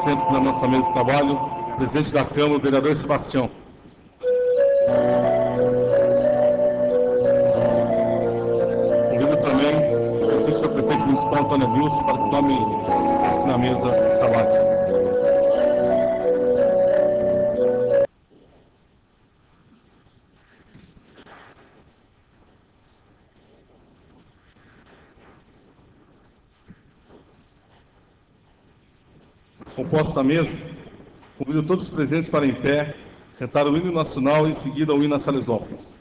presente aqui na nossa mesa de trabalho, presidente da Câmara, o vereador Sebastião. Convido também o senhor prefeito municipal, Antônio Adilson, para que tome assento aqui na mesa de trabalhos. Composto da mesa, convido todos os presentes para em pé, cantar o hino nacional e em seguida o hino a Salesópolis.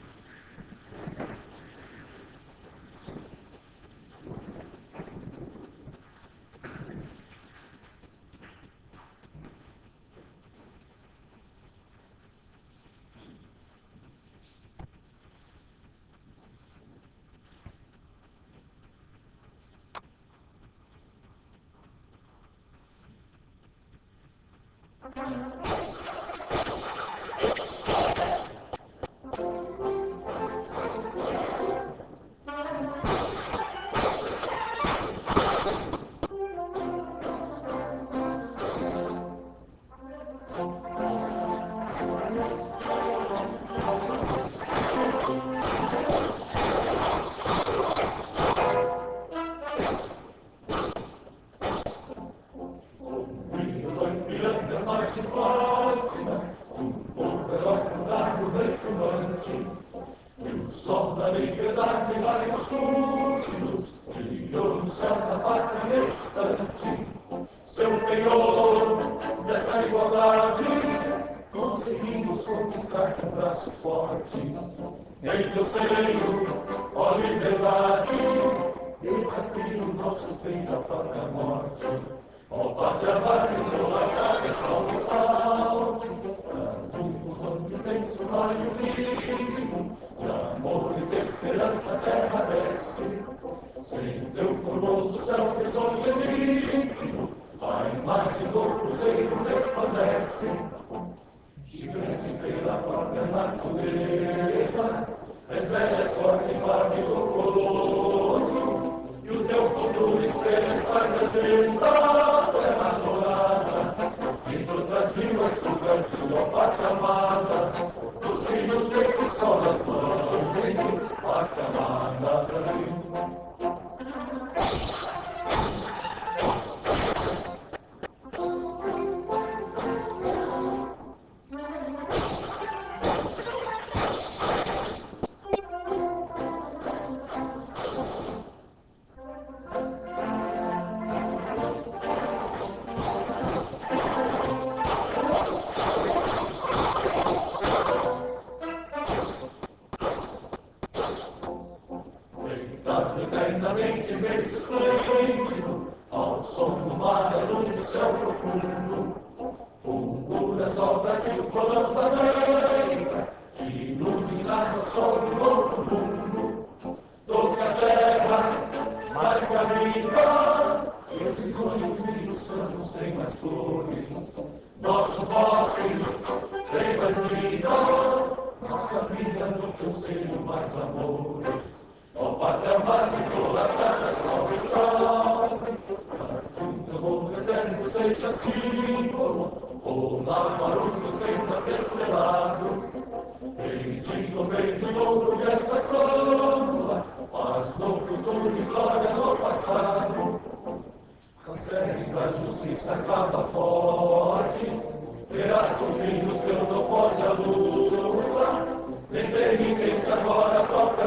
Agora toca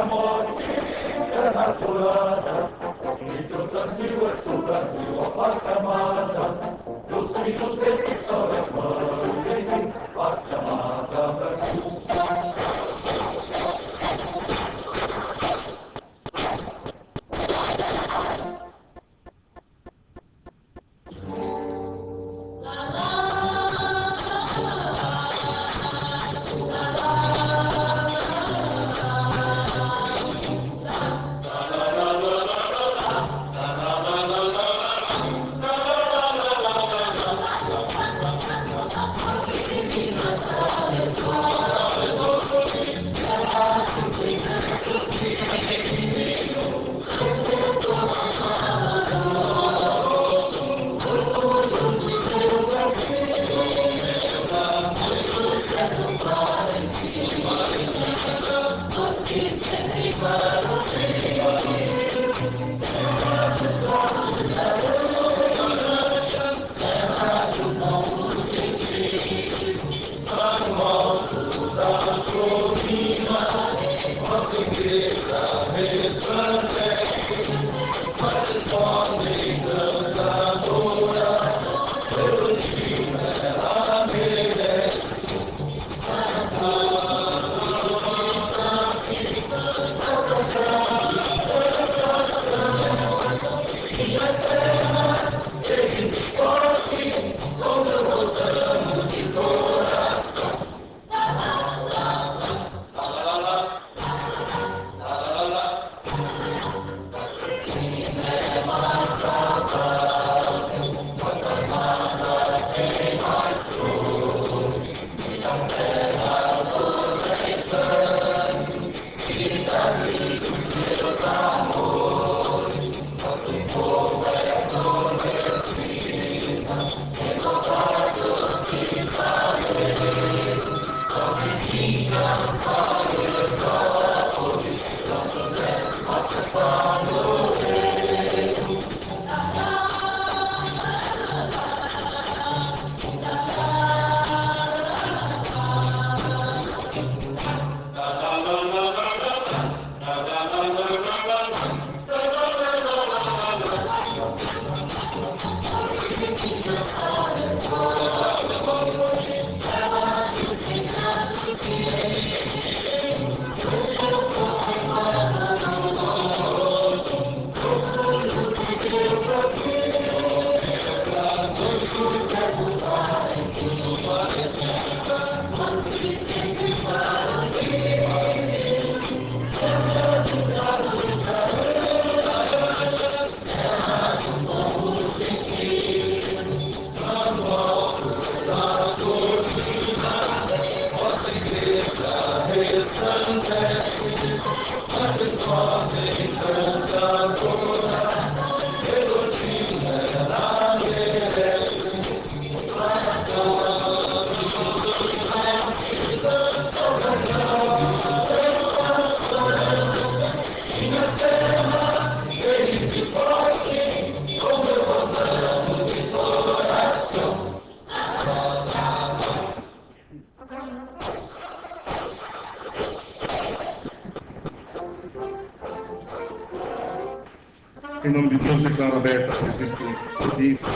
Em nome de Deus, declaro aberta a presente audiência.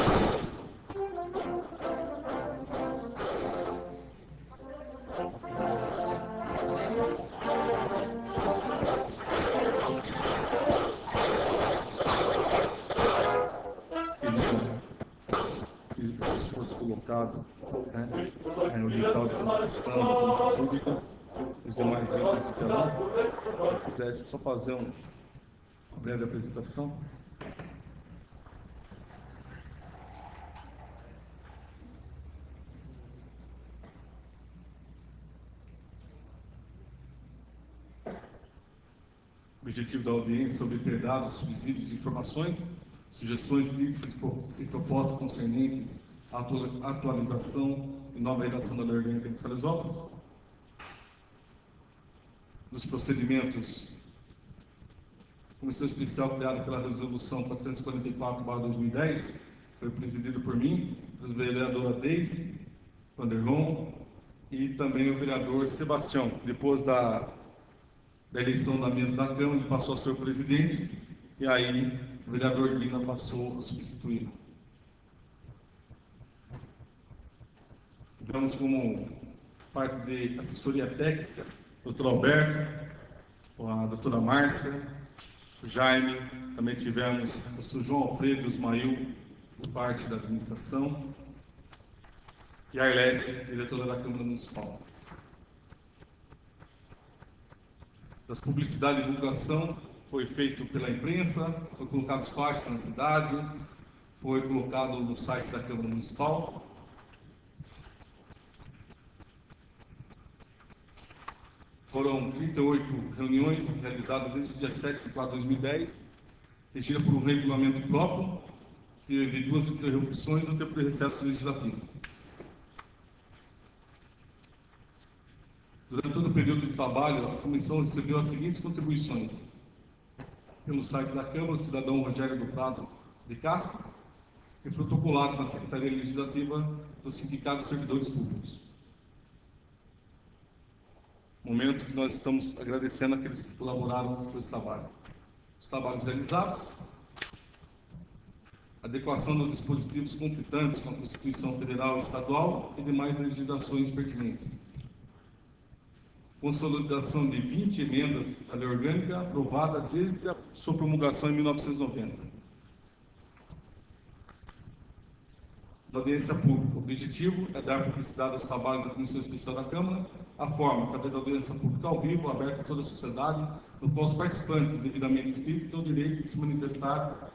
Que fosse colocado o edital de contratação das polícias públicas, os demais itens do telão. Se pudesse só fazer uma breve apresentação. O objetivo da audiência é obter dados, subsídios, informações, sugestões, críticas e propostas concernentes à atualização e nova redação da Lei Orgânica de Salesópolis, dos procedimentos, comissão especial criada pela Resolução 444/2010, foi presidida por mim, pela vereadora Deise Vanderlon e também o vereador Sebastião. Depois da eleição da mesa da Câmara, ele passou a ser o presidente, e aí o vereador Guina passou a substituí-lo. Tivemos como parte de assessoria técnica o Dr. Alberto, a doutora Márcia, o Jaime, também tivemos o Sr. João Alfredo Ismail, por parte da administração, e a Arlete, diretora da Câmara Municipal. Das publicidade e divulgação foi feito pela imprensa, foi colocado os flyers na cidade, foi colocado no site da Câmara Municipal. Foram 38 reuniões realizadas desde o dia 7 de 4 de 2010, regidas por um regulamento próprio, teve 2 interrupções no tempo de recesso legislativo. Durante todo o período de trabalho, a comissão recebeu as seguintes contribuições. Pelo site da Câmara, o cidadão Rogério do Prado de Castro, e protocolado na Secretaria Legislativa do Sindicato de Servidores Públicos. Momento que nós estamos agradecendo àqueles que colaboraram com esse trabalho. Os trabalhos realizados, adequação dos dispositivos conflitantes com a Constituição Federal e Estadual e demais legislações pertinentes. Consolidação de 20 emendas à Lei Orgânica aprovada desde a sua promulgação em 1990. Da audiência pública. O objetivo é dar publicidade aos trabalhos da Comissão Especial da Câmara, a forma, através da audiência pública ao vivo, aberta a toda a sociedade, no qual os participantes, devidamente inscritos, têm o direito de se manifestar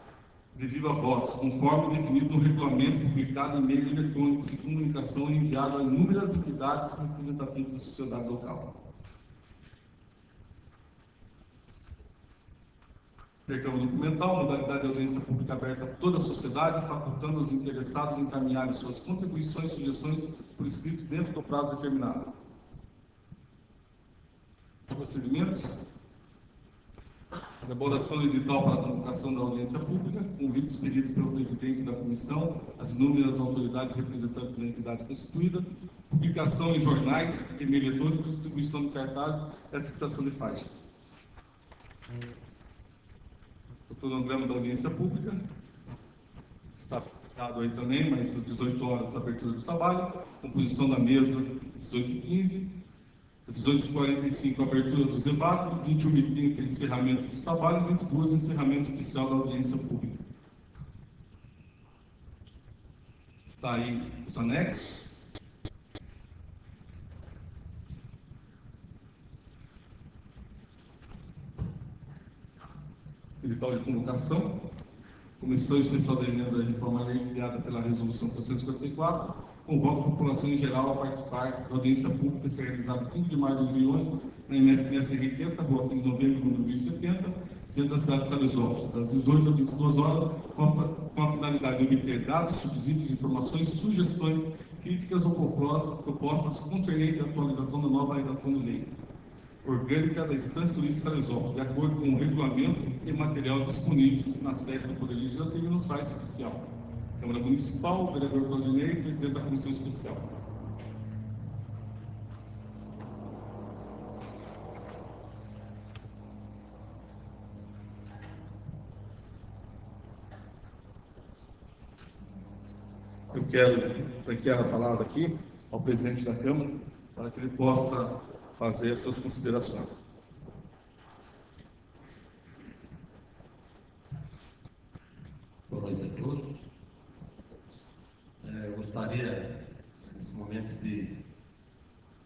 de viva voz, conforme definido no regulamento publicado em meio eletrônico de comunicação enviado a inúmeras entidades representativas da sociedade local. Intercâmbio documental, modalidade de audiência pública aberta a toda a sociedade, facultando os interessados a encaminharem suas contribuições e sugestões por escrito dentro do prazo determinado. Os procedimentos: elaboração do edital para a convocação da audiência pública, convite expedido pelo presidente da comissão, as inúmeras autoridades representantes da entidade constituída, publicação em jornais, e-mail eletrônico, distribuição de cartazes e a fixação de faixas. O cronograma da audiência pública está fixado aí também, mas às 18 horas a abertura do trabalho, composição da mesa às 18h15, às 18h45 a abertura dos debates, 21h30 encerramento dos trabalhos, 22h encerramento oficial da audiência pública. Está aí os anexos. Edital de convocação, Comissão Especial da Emenda da Reforma Lei criada pela Resolução 454, convoca a população em geral a participar da audiência pública a ser realizada em 5 de maio de 2011, na MFMS 80, Rua 15 de Novembro, número 1070, centro da cidade de Salesópolis, das 18 às 22 horas, com a finalidade de obter dados, subsídios, informações, sugestões, críticas ou propostas concernentes à atualização da nova redação de lei orgânica da Instância Turística de Salesópolis, de acordo com o regulamento e material disponíveis na sede do Poder Legislativo e no site oficial. Câmara Municipal, vereador Claudinei, presidente da Comissão Especial. Eu quero franquear a palavra aqui ao presidente da Câmara, para que ele possa fazer as suas considerações. Boa noite a todos. Eu gostaria, nesse momento, de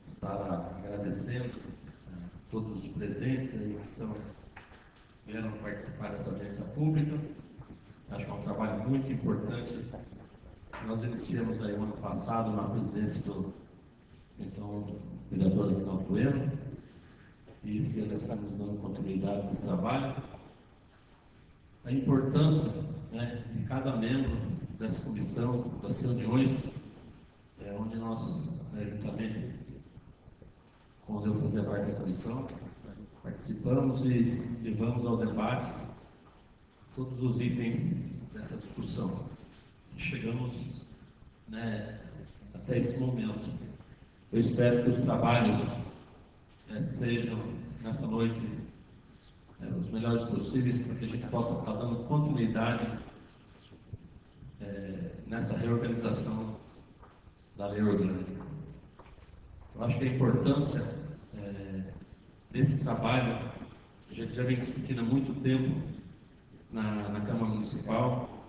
estar agradecendo a todos os presentes aí que vieram participar dessa audiência pública. Acho que é um trabalho muito importante. Nós iniciamos aí o ano passado na presidência do então vereador Aguinaldo Bueno, e esse ano estamos dando continuidade nesse trabalho. A importância, de cada membro dessa comissão, das reuniões, onde nós, juntamente com eu fazia parte da comissão, participamos e levamos ao debate todos os itens dessa discussão. E chegamos até esse momento. Eu espero que os trabalhos sejam, nessa noite, os melhores possíveis, para que a gente possa estar dando continuidade nessa reorganização da lei orgânica. Eu acho que a importância desse trabalho, a gente já vem discutindo há muito tempo na Câmara Municipal.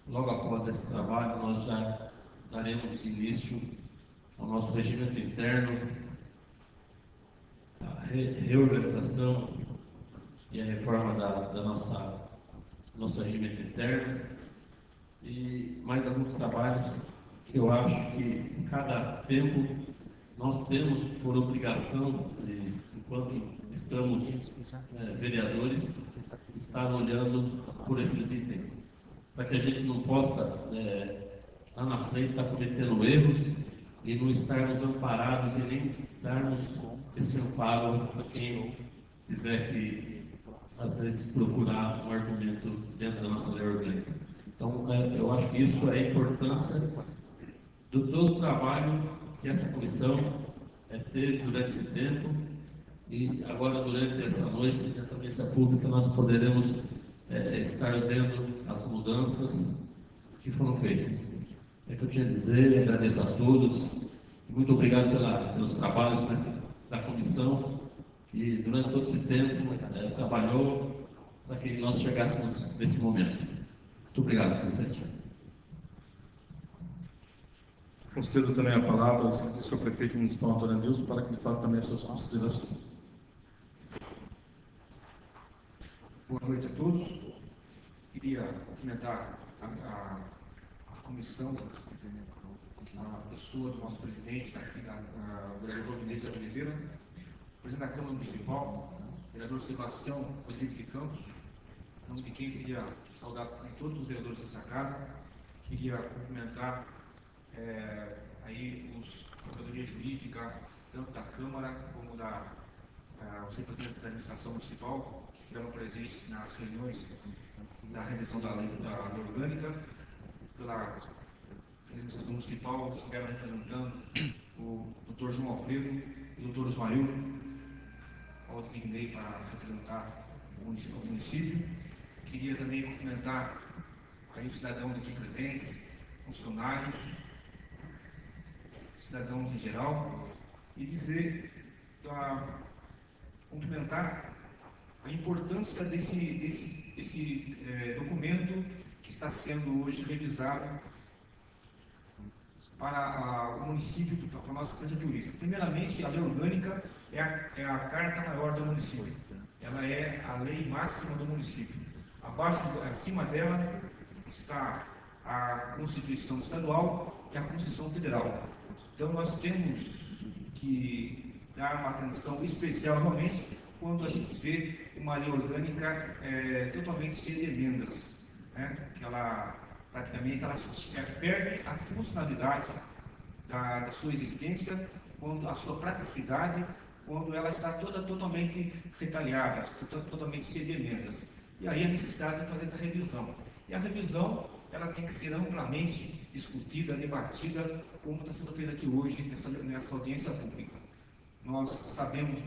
Logo após esse trabalho, nós já daremos início ao nosso regimento interno, a reorganização e a reforma da nosso regimento interno, e mais alguns trabalhos que eu acho que em cada tempo nós temos por obrigação, enquanto estamos vereadores, estar olhando por esses itens, para que a gente não possa lá na frente estar cometendo erros e não estarmos amparados e nem darmos esse amparo a quem tiver que, às vezes, procurar um argumento dentro da nossa lei orgânica. Então, eu acho que isso é a importância do todo o trabalho que essa comissão teve durante esse tempo, e agora, durante essa noite, nessa audiência pública, nós poderemos estar vendo as mudanças que foram feitas. É que eu tinha a dizer, agradeço a todos, muito obrigado pelos trabalhos da comissão, que durante todo esse tempo trabalhou para que nós chegássemos nesse momento. Muito obrigado, presidente. Concedo também a palavra ao senhor prefeito municipal Antônio Adilson, para que ele faça também as suas considerações. Boa noite a todos. Queria cumprimentar a comissão, a pessoa do nosso presidente, o vereador Vinícius de Oliveira, presidente da Câmara Municipal, vereador Sebastião Rodrigues de Campos, em nome de quem eu queria saudar todos os vereadores dessa casa. Queria cumprimentar aí a Procuradoria Jurídica, tanto da Câmara como os representantes da administração municipal, que estiveram presentes nas reuniões da revisão da lei orgânica. Pela administração municipal, estiveram representando o Dr. João Alfredo e o Dr. Ismael, ao designei para representar o município. Queria também cumprimentar aí os cidadãos aqui presentes, funcionários, cidadãos em geral, e cumprimentar a importância desse documento que está sendo hoje revisado para o município, para a nossa assistência jurídica. Primeiramente, a lei orgânica é a carta maior do município. Ela é a lei máxima do município. Acima dela está a Constituição Estadual e a Constituição Federal. Então, nós temos que dar uma atenção especial, realmente, quando a gente vê uma lei orgânica totalmente cheia de emendas, né? Que ela, praticamente, ela perde a funcionalidade da sua existência, quando a sua praticidade, quando ela está totalmente retalhada, totalmente cheia de emendas. E aí a necessidade de fazer essa revisão. E a revisão, ela tem que ser amplamente discutida, debatida, como está sendo feito aqui hoje, nessa audiência pública. Nós sabemos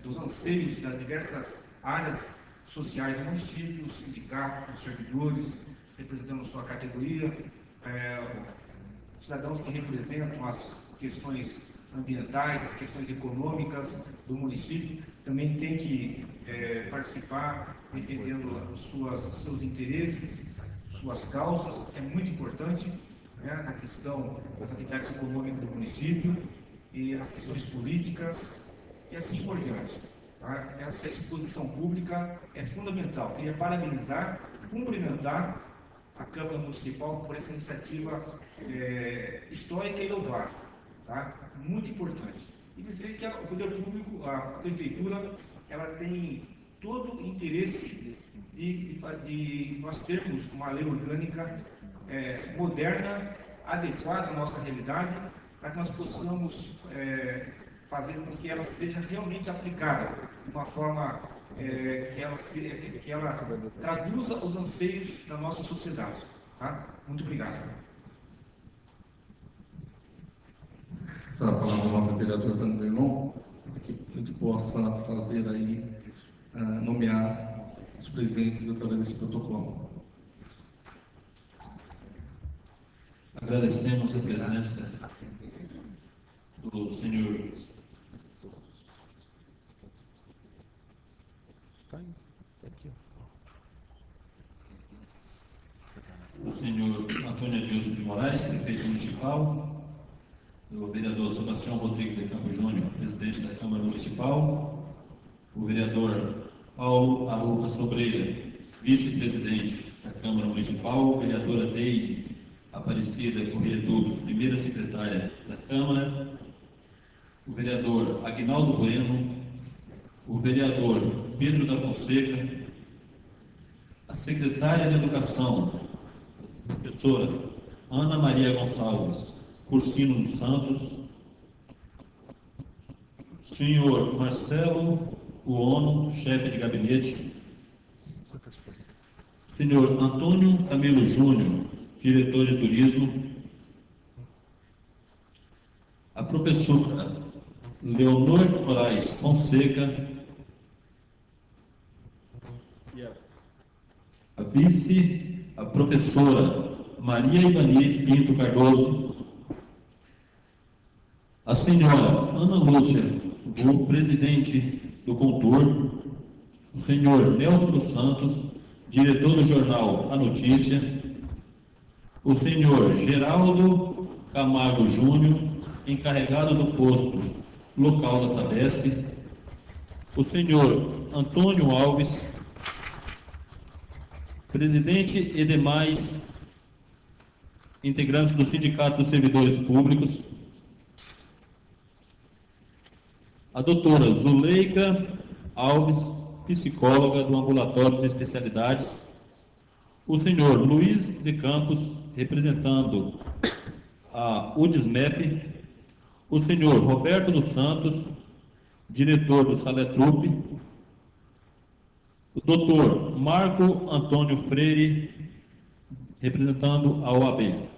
dos anseios das diversas áreas sociais do município, os sindicatos, os servidores, representando sua categoria, cidadãos que representam as questões ambientais, as questões econômicas do município, também tem que participar, defendendo seus interesses, suas causas. É muito importante, né, na questão das atividades econômicas do município e as questões políticas e assim por diante. Tá? Essa exposição pública é fundamental. Queria parabenizar, cumprimentar a Câmara Municipal por essa iniciativa histórica e louvável. Tá? Muito importante. E dizer que o poder público, a prefeitura, ela tem todo o interesse de nós termos uma lei orgânica moderna, adequada à nossa realidade, para que nós possamos fazer com que ela seja realmente aplicada de uma forma que ela traduza os anseios da nossa sociedade. Tá? Muito obrigado. Essa palavra do vereador Vander Vernon, que a gente possa fazer aí, nomear os presentes através desse protocolo. Agradecemos a presença do senhor Antônio Adilson de Moraes, prefeito municipal, o vereador Sebastião Rodrigues de Campos Júnior, presidente da Câmara Municipal, o vereador Paulo Arruca Sobreira, vice-presidente da Câmara Municipal, a vereadora Deise Aparecida Corrêa Duque, primeira secretária da Câmara, o vereador Aguinaldo Bueno, o vereador Pedro da Fonseca, a secretária de Educação, professora Ana Maria Gonçalves Cursino dos Santos, senhor Marcelo Uono, chefe de gabinete, senhor Antônio Camilo Júnior, diretor de turismo, a professora Leonor Moraes Fonseca, a professora Maria Ivani Pinto Cardoso, a senhora Ana Lúcia, o presidente do Contur, o senhor Nelson dos Santos, diretor do jornal A Notícia, o senhor Geraldo Camargo Júnior, encarregado do posto local da Sabesp, o senhor Antônio Alves, presidente e demais integrantes do Sindicato dos Servidores Públicos, a doutora Zuleika Alves, psicóloga do Ambulatório de Especialidades, o senhor Luiz de Campos, representando a UDSMEP, o senhor Roberto dos Santos, diretor do Saletrup, o doutor Marco Antônio Freire, representando a OAB.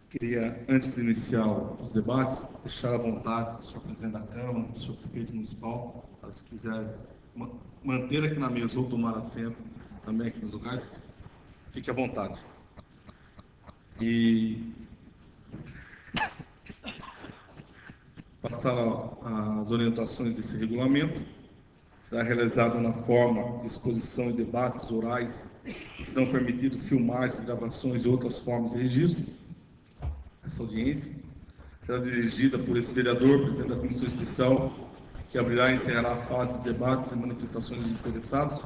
Queria, antes de iniciar os debates, deixar à vontade o senhor presidente da Câmara, o senhor prefeito municipal, para se quiser manter aqui na mesa ou tomar assento também aqui nos lugares, fique à vontade. E passar as orientações desse regulamento. Será realizada na forma de exposição e debates orais, serão permitidos filmagens, gravações e outras formas de registro. Essa audiência será dirigida por esse vereador, presidente da Comissão Especial, que abrirá e encerrará a fase de debates e manifestações de interessados.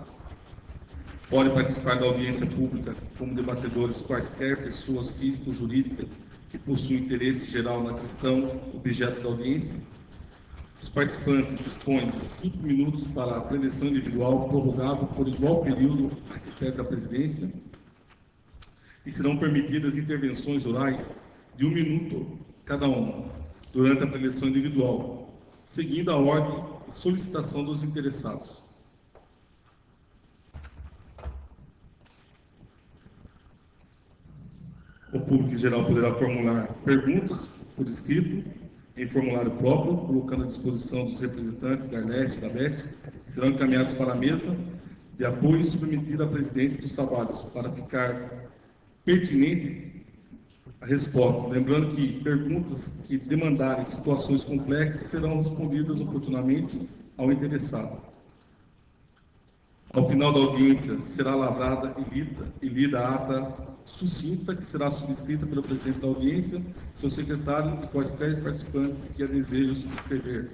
Podem participar da audiência pública como debatedores quaisquer pessoas físicas ou jurídicas que possuem interesse geral na questão objeto da audiência. Os participantes dispõem de 5 minutos para a preleção individual, prorrogável por igual período a critério da presidência, e serão permitidas intervenções orais de 1 minuto cada uma, durante a preleção individual, seguindo a ordem de solicitação dos interessados. O público em geral poderá formular perguntas por escrito, em formulário próprio, colocando à disposição dos representantes da Arlete e da BET, que serão encaminhados para a mesa de apoio e submetidos à presidência dos trabalhos, para ficar pertinente a resposta. Lembrando que perguntas que demandarem situações complexas serão respondidas oportunamente ao interessado. Ao final da audiência, será lavrada e lida a ata sucinta, que será subscrita pelo presidente da audiência, seu secretário e quaisquer participantes que a desejam subscrever,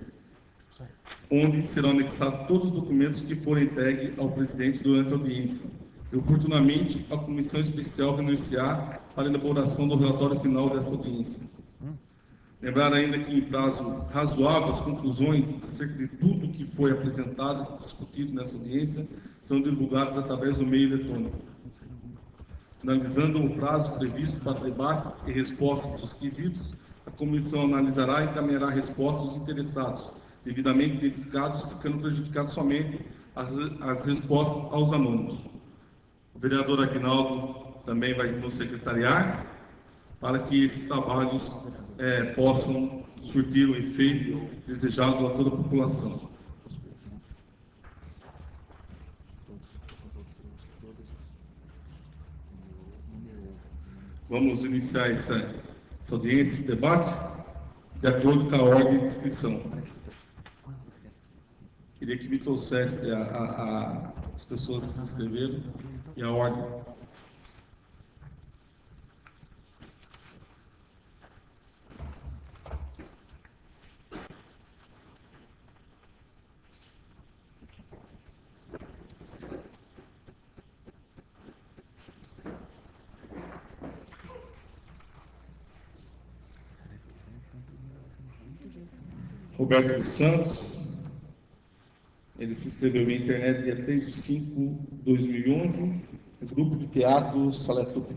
onde serão anexados todos os documentos que forem entregues ao presidente durante a audiência. E, oportunamente, a comissão especial renunciar para a elaboração do relatório final dessa audiência. Lembrar ainda que, em prazo razoável, as conclusões acerca de tudo que foi apresentado e discutido nessa audiência serão divulgadas através do meio eletrônico. Analisando o prazo previsto para debate e resposta dos quesitos, a comissão analisará e encaminhará respostas aos interessados, devidamente identificados, ficando prejudicados somente as respostas aos anônimos. O vereador Aguinaldo também vai nos secretariar para que esses trabalhos possam surtir o efeito desejado a toda a população. Vamos iniciar essa audiência, esse debate, de acordo com a ordem de inscrição. Queria que me trouxesse as pessoas que se inscreveram e a ordem. Roberto dos Santos, ele se inscreveu na internet dia 3 de 5 de 2011, no grupo de teatro Saletrup.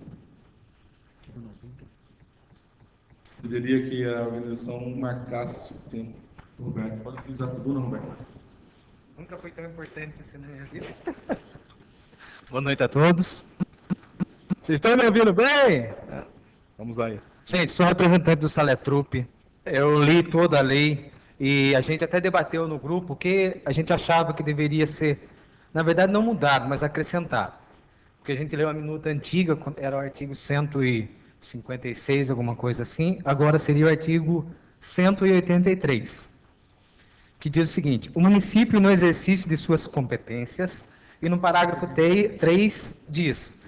Deveria que a organização marcasse o tempo. Roberto, pode utilizar a tribuna, Roberto. Nunca foi tão importante assim na minha vida. Boa noite a todos. Vocês estão me ouvindo bem? Vamos lá aí. Gente, sou representante do Saletrup. Eu li toda a lei e a gente até debateu no grupo que a gente achava que deveria ser, na verdade, não mudado, mas acrescentado. Porque a gente leu a minuta antiga, era o artigo 156, alguma coisa assim, agora seria o artigo 183, que diz o seguinte: o município, no exercício de suas competências, e no parágrafo 3 diz...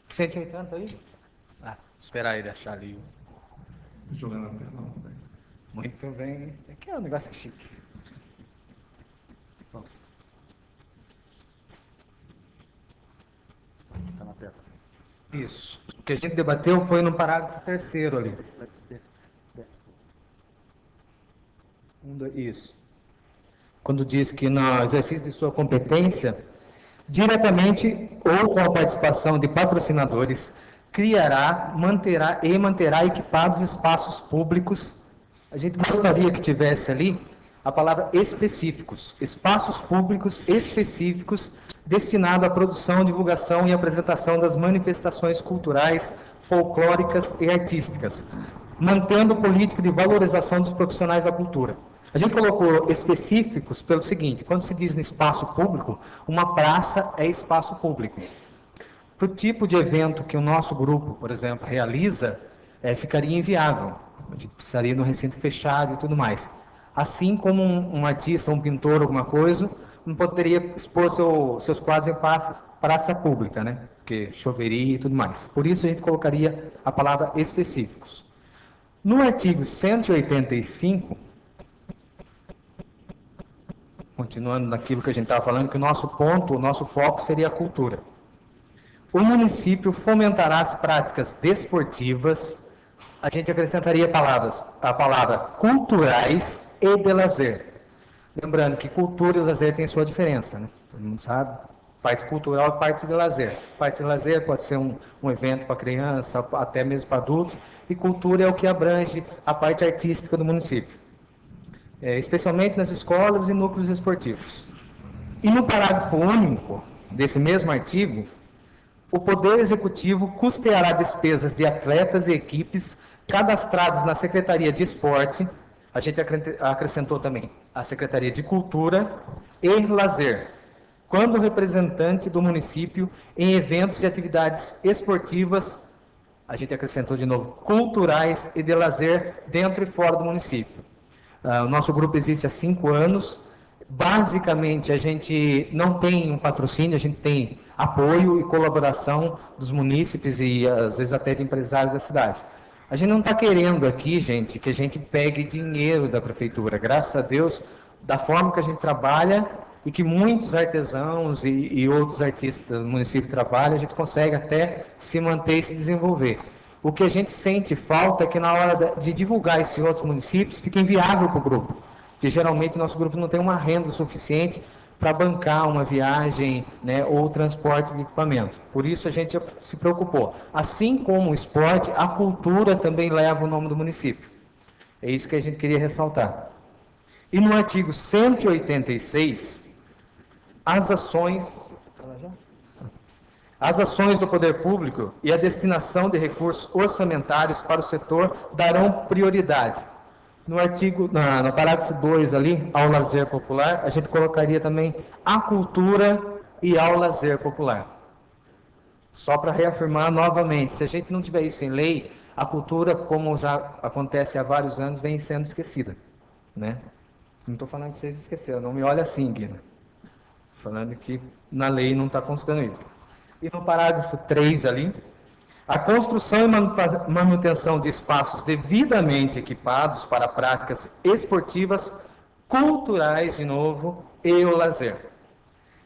180 aí? Ah, esperar ele achar ali. Jogar na tela, não, Muito bem. Aqui é um negócio chique. Isso. O que a gente debateu foi no parágrafo 3º ali. Isso. Quando diz que no exercício de sua competência, diretamente ou com a participação de patrocinadores, criará, manterá equipados espaços públicos. A gente gostaria que tivesse ali a palavra específicos, espaços públicos específicos destinados à produção, divulgação e apresentação das manifestações culturais, folclóricas e artísticas, mantendo política de valorização dos profissionais da cultura. A gente colocou específicos pelo seguinte: quando se diz no espaço público, uma praça é espaço público. Para o tipo de evento que o nosso grupo, por exemplo, realiza, ficaria inviável. A gente precisaria de um recinto fechado e tudo mais. Assim como um artista, um pintor, alguma coisa, não poderia expor seus quadros em praça pública, né? Porque choveria e tudo mais. Por isso a gente colocaria a palavra específicos. No artigo 185, continuando naquilo que a gente estava falando, que o nosso foco seria a cultura. O município fomentará as práticas desportivas, a gente acrescentaria a palavra culturais e de lazer. Lembrando que cultura e lazer têm sua diferença, né? Todo mundo sabe. Parte cultural e parte de lazer. Parte de lazer pode ser um evento para criança, até mesmo para adultos, e cultura é o que abrange a parte artística do município. Especialmente nas escolas e núcleos esportivos. E no parágrafo único desse mesmo artigo, o Poder Executivo custeará despesas de atletas e equipes cadastrados na Secretaria de Esporte, a gente acrescentou também a Secretaria de Cultura e Lazer, quando representante do município em eventos e atividades esportivas, a gente acrescentou de novo, culturais e de lazer dentro e fora do município. O nosso grupo existe há 5 anos. Basicamente, a gente não tem um patrocínio, a gente tem apoio e colaboração dos munícipes e, às vezes, até de empresários da cidade. A gente não está querendo aqui, gente, que a gente pegue dinheiro da prefeitura. Graças a Deus, da forma que a gente trabalha e que muitos artesãos e outros artistas do município trabalham, a gente consegue até se manter e se desenvolver. O que a gente sente falta é que na hora de divulgar isso em outros municípios, fica inviável para o grupo. Porque geralmente o nosso grupo não tem uma renda suficiente para bancar uma viagem, né, ou transporte de equipamento. Por isso a gente se preocupou. Assim como o esporte, a cultura também leva o nome do município. É isso que a gente queria ressaltar. E no artigo 186, as ações do poder público e a destinação de recursos orçamentários para o setor darão prioridade. No parágrafo 2 ali, ao lazer popular, a gente colocaria também a cultura e ao lazer popular. Só para reafirmar novamente, se a gente não tiver isso em lei, a cultura, como já acontece há vários anos, vem sendo esquecida, né? Não estou falando que vocês esqueceram, não me olha assim, Guina. Falando que na lei não está constando isso. E no parágrafo 3 ali, a construção e manutenção de espaços devidamente equipados para práticas esportivas, culturais, de novo, e o lazer.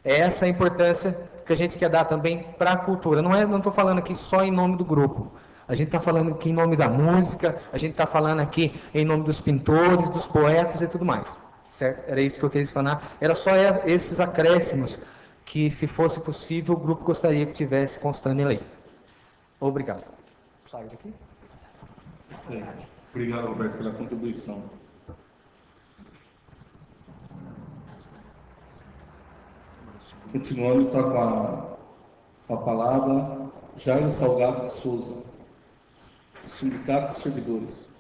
É essa a importância que a gente quer dar também para a cultura. Não estou falando aqui só em nome do grupo. A gente está falando aqui em nome da música, a gente está falando aqui em nome dos pintores, dos poetas e tudo mais. Certo? Era isso que eu queria falar. Era só esses acréscimos que, se fosse possível, o grupo gostaria que tivesse constando em lei. Obrigado. Sai daqui. Obrigado, Roberto, pela contribuição. Continuando, está com a palavra Jairo Salgado de Souza, do Sindicato dos Servidores.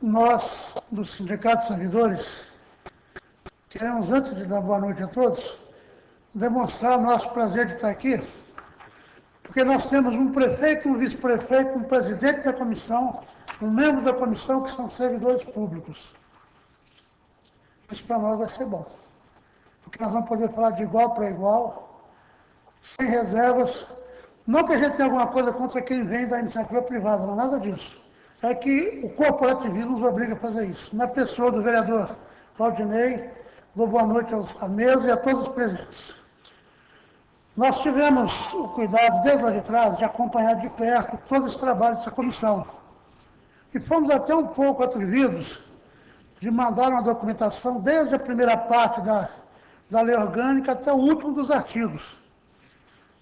Nós, do Sindicato dos Servidores, queremos, antes de dar boa noite a todos, demonstrar nosso prazer de estar aqui, porque nós temos um prefeito, um vice-prefeito, um presidente da comissão, um membro da comissão que são servidores públicos. Isso para nós vai ser bom, porque nós vamos poder falar de igual para igual sem reservas. Não que a gente tenha alguma coisa contra quem vem da iniciativa privada, não é nada disso. É que o corporativismo nos obriga a fazer isso. Na pessoa do vereador Claudinei, dou boa noite à mesa e a todos os presentes. Nós tivemos o cuidado, desde lá de trás, de acompanhar de perto todo esse trabalho dessa comissão. E fomos até um pouco atrevidos de mandar uma documentação desde a primeira parte da lei orgânica até o último dos artigos.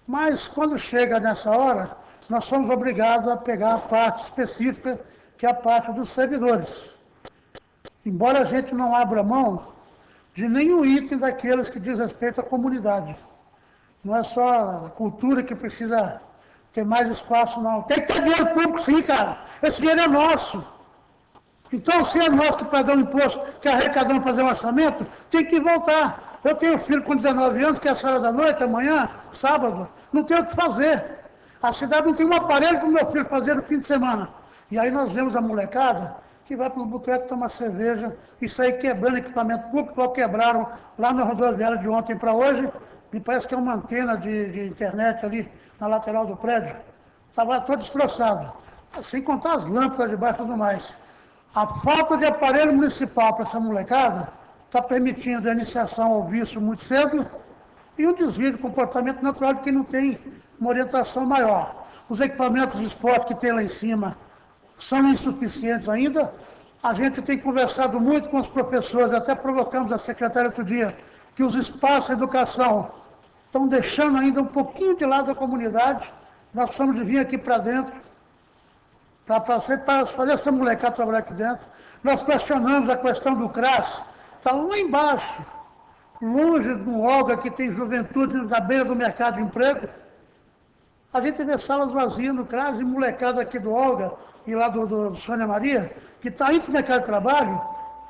Mas, quando chega nessa hora, nós somos obrigados a pegar a parte específica, que é a parte dos servidores. Embora a gente não abra mão de nenhum item daqueles que diz respeito à comunidade. Não é só a cultura que precisa ter mais espaço, não. Tem que ter dinheiro público, sim, cara. Esse dinheiro é nosso. Então, se é nós que pagamos imposto, que arrecadamos para fazer um orçamento, tem que voltar. Eu tenho um filho com 19 anos, que é a sala da noite, amanhã, sábado, não tem o que fazer. A cidade não tem um aparelho para o meu filho fazer no fim de semana. E aí nós vemos a molecada que vai para os botecos tomar cerveja e sair quebrando equipamento público, igual quebraram lá na rodoviária de ontem para hoje. Me parece que é uma antena de internet ali na lateral do prédio. Estava todo destroçado. Sem contar as lâmpadas de baixo e tudo mais. A falta de aparelho municipal para essa molecada está permitindo a iniciação ao vício muito cedo e um desvio de comportamento natural de quem não tem uma orientação maior. Os equipamentos de esporte que tem lá em cima são insuficientes ainda. A gente tem conversado muito com os professores, até provocamos a secretária outro dia, que os espaços de educação estão deixando ainda um pouquinho de lado a comunidade. Nós precisamos de vir aqui para dentro, para fazer essa molecada trabalhar aqui dentro. Nós questionamos a questão do CRAS, está lá embaixo, longe de um Olga que tem juventude na beira do mercado de emprego. A gente vê salas vazias no CRAS e molecada aqui do Olga e lá do Sônia Maria, que está indo para o mercado de trabalho,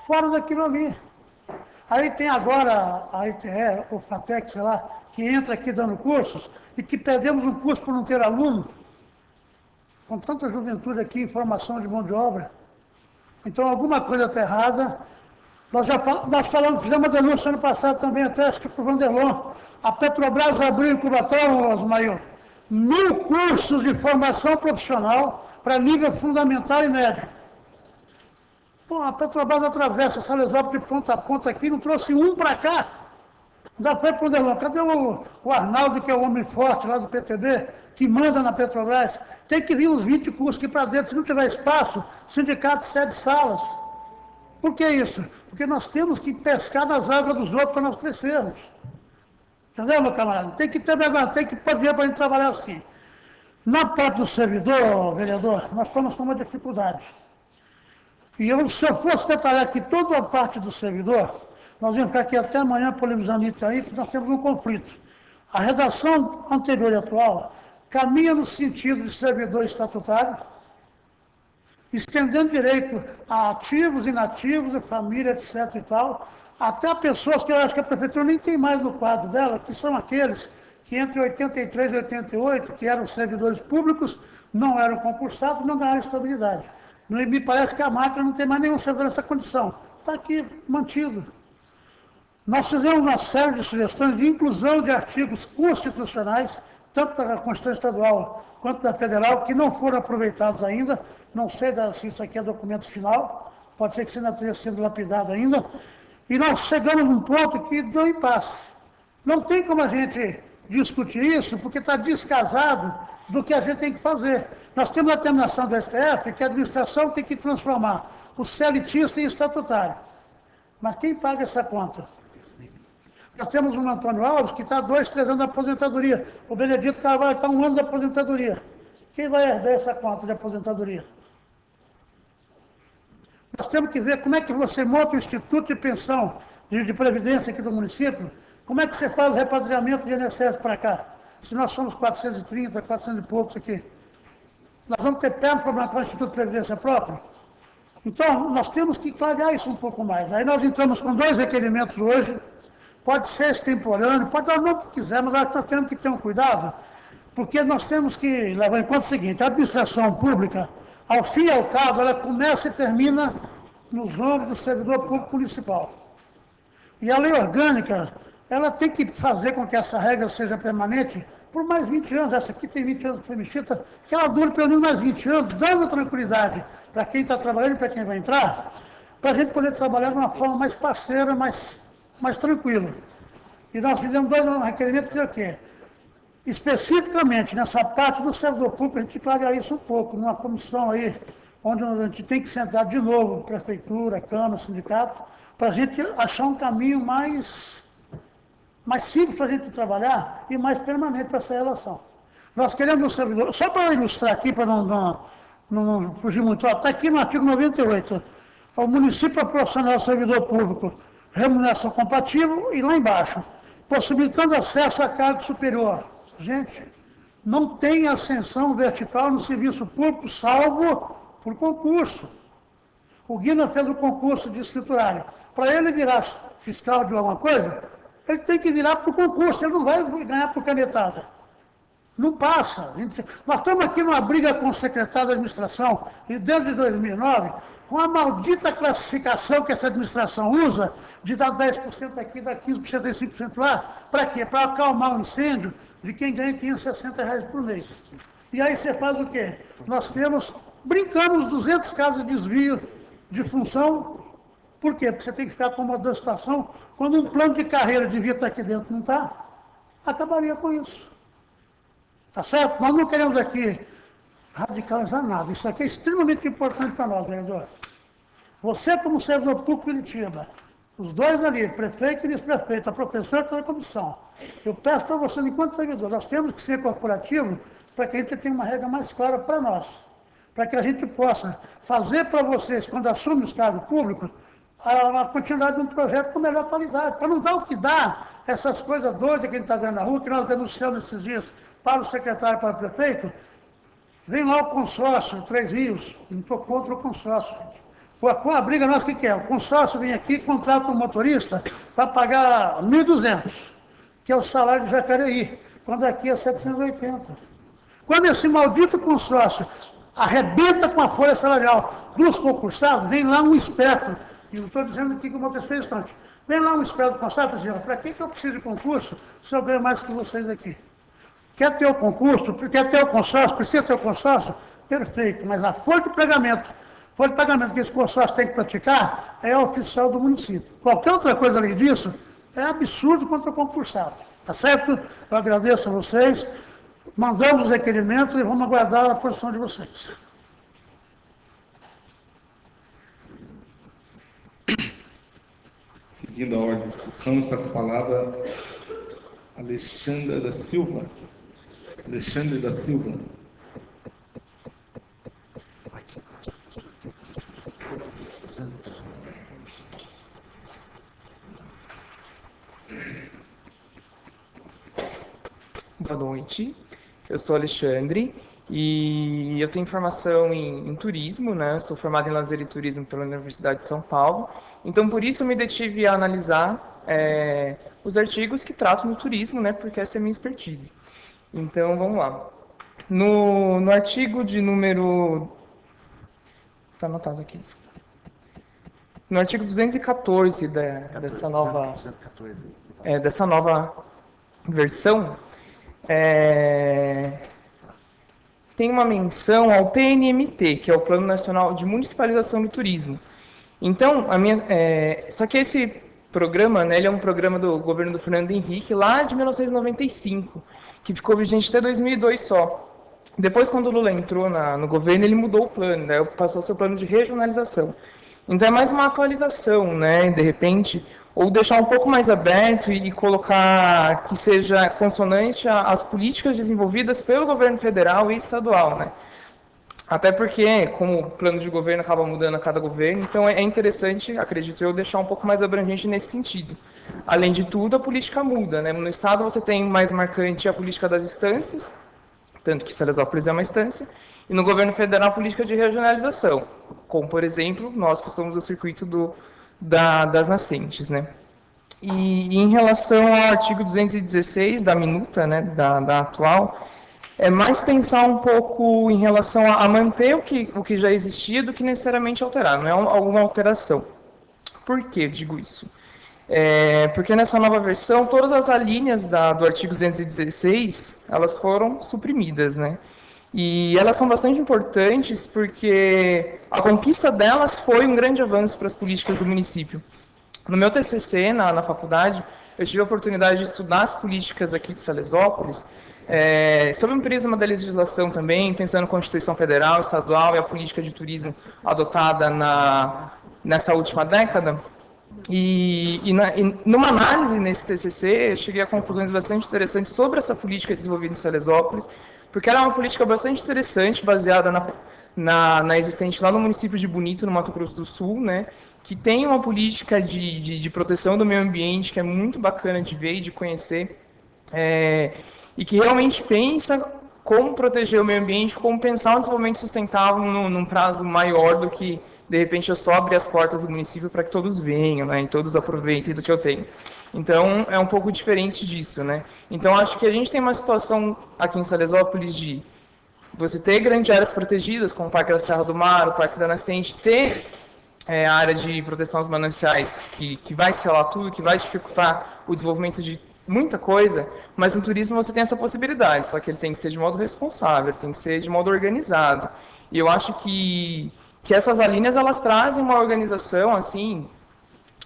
fora daquilo ali. Aí tem agora a ITE, o FATEC, sei lá, que entra aqui dando cursos e que perdemos um curso por não ter aluno. Com tanta juventude aqui em formação de mão de obra. Então, alguma coisa está errada. Nós falamos, fizemos uma denúncia ano passado também, até acho que para o Vanderlon. A Petrobras abriu em Cubatão, Osmail, 1000 cursos de formação profissional para nível fundamental e médio. Bom, a Petrobras atravessa Salesópolis de ponta a ponta aqui, não trouxe um para cá. Ainda foi para o Vanderlon. Cadê o Arnaldo, que é o homem forte lá do PTB, que manda na Petrobras? Tem que vir uns 20 cursos aqui para dentro. Se não tiver espaço, o sindicato cede salas. Por que isso? Porque nós temos que pescar nas águas dos outros para nós crescermos. Entendeu, meu camarada? Tem que ter vergonha, tem que poder para a gente trabalhar assim. Na parte do servidor, vereador, nós estamos com uma dificuldade. E se eu fosse detalhar aqui toda a parte do servidor, nós vamos ficar aqui até amanhã polemizando isso aí, que nós temos um conflito. A redação anterior e atual caminha no sentido de servidor estatutário, estendendo direito a ativos, inativos, a família, etc. e tal, até pessoas que eu acho que a prefeitura nem tem mais no quadro dela, que são aqueles que entre 83 e 88, que eram servidores públicos, não eram concursados, não ganharam estabilidade. E me parece que a máquina não tem mais nenhum servidor nessa condição. Está aqui mantido. Nós fizemos uma série de sugestões de inclusão de artigos constitucionais, tanto da Constituição Estadual quanto da Federal, que não foram aproveitados ainda. Não sei se isso aqui é documento final, pode ser que isso ainda tenha sido lapidado ainda. E nós chegamos num ponto que deu impasse. Não tem como a gente discutir isso, porque está descasado do que a gente tem que fazer. Nós temos a determinação do STF que a administração tem que transformar o CLTista em estatutário. Mas quem paga essa conta? Nós temos um Antônio Alves que está há 2, 3 anos da aposentadoria. O Benedito Carvalho está 1 ano da aposentadoria. Quem vai herdar essa conta de aposentadoria? Nós temos que ver como é que você monta o Instituto de Pensão de Previdência aqui do município, como é que você faz o repatriamento de INSS para cá? Se nós somos 430, 400 e poucos aqui. Nós vamos ter perto para montar o Instituto de Previdência próprio? Então, nós temos que clarear isso um pouco mais. Aí nós entramos com 2 requerimentos hoje, pode ser extemporâneo, pode dar o nome que quiser, mas acho que nós temos que ter um cuidado, porque nós temos que levar em conta o seguinte: a administração pública, ao fim e ao cabo, ela começa e termina nos ombros do servidor público municipal. E a lei orgânica, ela tem que fazer com que essa regra seja permanente por mais 20 anos. Essa aqui tem 20 anos que foi mexida, que ela dure pelo menos mais 20 anos, dando tranquilidade para quem está trabalhando e para quem vai entrar, para a gente poder trabalhar de uma forma mais parceira, mais tranquila. E nós fizemos 2 requerimentos que é o quê? Especificamente nessa parte do servidor público, a gente clarear isso um pouco, numa comissão aí, onde a gente tem que sentar de novo, prefeitura, Câmara, sindicato, para a gente achar um caminho mais simples para a gente trabalhar e mais permanente para essa relação. Nós queremos um servidor, só para ilustrar aqui, para não fugir muito, está aqui no artigo 98, o município proporciona ao servidor público remuneração compatível e lá embaixo, possibilitando acesso a cargo superior. Gente, não tem ascensão vertical no serviço público, salvo por concurso. O Guina fez o concurso de escriturário. Para ele virar fiscal de alguma coisa, ele tem que virar por concurso, ele não vai ganhar por canetada. Não passa. Nós estamos aqui numa briga com o secretário da administração, e desde 2009, com a maldita classificação que essa administração usa, de dar 10% aqui, dar 15%, 35% lá, para quê? Para acalmar o incêndio de quem ganha R$560 por mês. E aí você faz o quê? Nós brincamos 200 casos de desvio de função. Por quê? Porque você tem que ficar acomodando a situação. Quando um plano de carreira devia estar aqui dentro, não está, acabaria com isso. Tá certo? Nós não queremos aqui radicalizar nada. Isso aqui é extremamente importante para nós, vereador. Você, como servidor público de Curitiba, os dois ali, prefeito e vice-prefeito, a professora e toda a comissão, eu peço para você, enquanto servidor, nós temos que ser corporativo para que a gente tenha uma regra mais clara para nós. Para que a gente possa fazer para vocês, quando assume os cargos públicos, a continuidade de um projeto com melhor qualidade. Para não dar o que dá, essas coisas doidas que a gente está vendo na rua, que nós denunciamos esses dias para o secretário e para o prefeito, vem lá o consórcio, 3 Rios, não estou contra o consórcio. Com a briga nossa, o que é? O consórcio vem aqui, contrata um motorista para pagar 1.200, que é o salário de Jacareí, quando aqui é 780. Quando esse maldito consórcio arrebenta com a folha salarial dos concursados, vem lá um esperto, e não estou dizendo aqui que o motorista fez instante, vem lá um esperto do consórcio e diz, para que eu preciso de concurso se eu ganho mais que vocês aqui? Quer ter o concurso, quer ter o consórcio, precisa ter o consórcio? Perfeito, mas a folha de pagamento que esse consórcio tem que praticar é a oficial do município. Qualquer outra coisa além disso é absurdo contra o concursado. Tá certo? Eu agradeço a vocês, mandamos os requerimentos e vamos aguardar a posição de vocês. Seguindo a ordem de discussão, está com a palavra Alexandre da Silva. Alexandre da Silva. Boa noite, eu sou Alexandre e eu tenho formação em turismo, né? Eu sou formado em lazer e turismo pela Universidade de São Paulo, então por isso eu me detive a analisar os artigos que tratam do turismo, né? Porque essa é a minha expertise. Então vamos lá. No artigo de número... Está anotado aqui. No artigo 214 dessa nova versão, tem uma menção ao PNMT, que é o Plano Nacional de Municipalização do Turismo. Então, só que esse programa, né, ele é um programa do governo do Fernando Henrique, lá de 1995, que ficou vigente até 2002 só. Depois, quando o Lula entrou no governo, ele mudou o plano, né, passou a ser o plano de regionalização. Então, é mais uma atualização, né, de repente, ou deixar um pouco mais aberto e colocar que seja consonante às políticas desenvolvidas pelo governo federal e estadual, né? Até porque, como o plano de governo acaba mudando a cada governo, então é interessante, acredito eu, deixar um pouco mais abrangente nesse sentido. Além de tudo, a política muda, né? No estado você tem mais marcante a política das instâncias, tanto que Salesópolis é uma instância, e no governo federal a política de regionalização, como, por exemplo, nós que somos o circuito das nascentes, né? E em relação ao artigo 216 da minuta, né, da atual, é mais pensar um pouco em relação a manter o que já existia do que necessariamente alterar, não é alguma alteração. Por que eu digo isso? Porque nessa nova versão, todas as alíneas do artigo 216, elas foram suprimidas, né? E elas são bastante importantes porque a conquista delas foi um grande avanço para as políticas do município. No meu TCC, na faculdade, eu tive a oportunidade de estudar as políticas aqui de Salesópolis, sob um prisma da legislação também, pensando na Constituição Federal, Estadual e a política de turismo adotada nessa última década. E numa análise nesse TCC, eu cheguei a conclusões bastante interessantes sobre essa política desenvolvida em Salesópolis, porque era uma política bastante interessante, baseada na existente lá no município de Bonito, no Mato Grosso do Sul, né, que tem uma política de proteção do meio ambiente que é muito bacana de ver e de conhecer, e que realmente pensa como proteger o meio ambiente, como pensar um desenvolvimento sustentável num prazo maior do que, de repente, eu só abrir as portas do município para que todos venham, né, e todos aproveitem do que eu tenho. Então, é um pouco diferente disso, né? Então, acho que a gente tem uma situação aqui em Salesópolis de você ter grandes áreas protegidas, como o Parque da Serra do Mar, o Parque da Nascente, ter a área de proteção aos mananciais, que vai selar tudo, que vai dificultar o desenvolvimento de muita coisa, mas no turismo você tem essa possibilidade, só que ele tem que ser de modo responsável, ele tem que ser de modo organizado. E eu acho que essas alíneas, elas trazem uma organização, assim,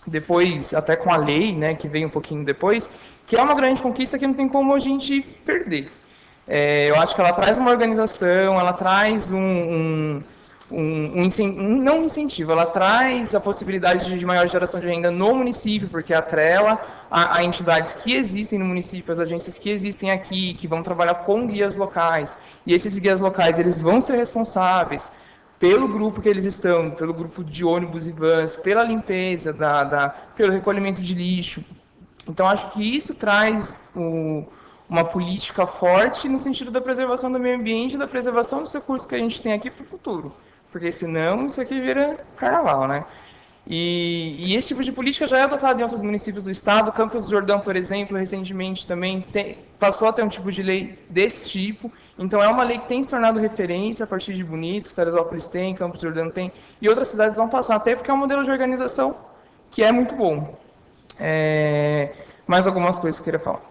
depois, até com a lei, né, que veio um pouquinho depois, que é uma grande conquista que não tem como a gente perder. Eu acho que ela traz uma organização, ela traz não um incentivo, ela traz a possibilidade de maior geração de renda no município, porque atrela a entidades que existem no município, as agências que existem aqui, que vão trabalhar com guias locais, e esses guias locais, eles vão ser responsáveis pelo grupo que eles estão, pelo grupo de ônibus e vans, pela limpeza, pelo recolhimento de lixo. Então, acho que isso traz uma política forte no sentido da preservação do meio ambiente e da preservação dos recursos que a gente tem aqui para o futuro. Porque senão isso aqui vira carnaval, né? E esse tipo de política já é adotado em outros municípios do estado. Campos do Jordão, por exemplo, recentemente também passou a ter um tipo de lei desse tipo. Então é uma lei que tem se tornado referência a partir de Bonito, Salesópolis tem, Campos do Jordão tem, e outras cidades vão passar até porque é um modelo de organização que é muito bom. Mais algumas coisas que eu queria falar.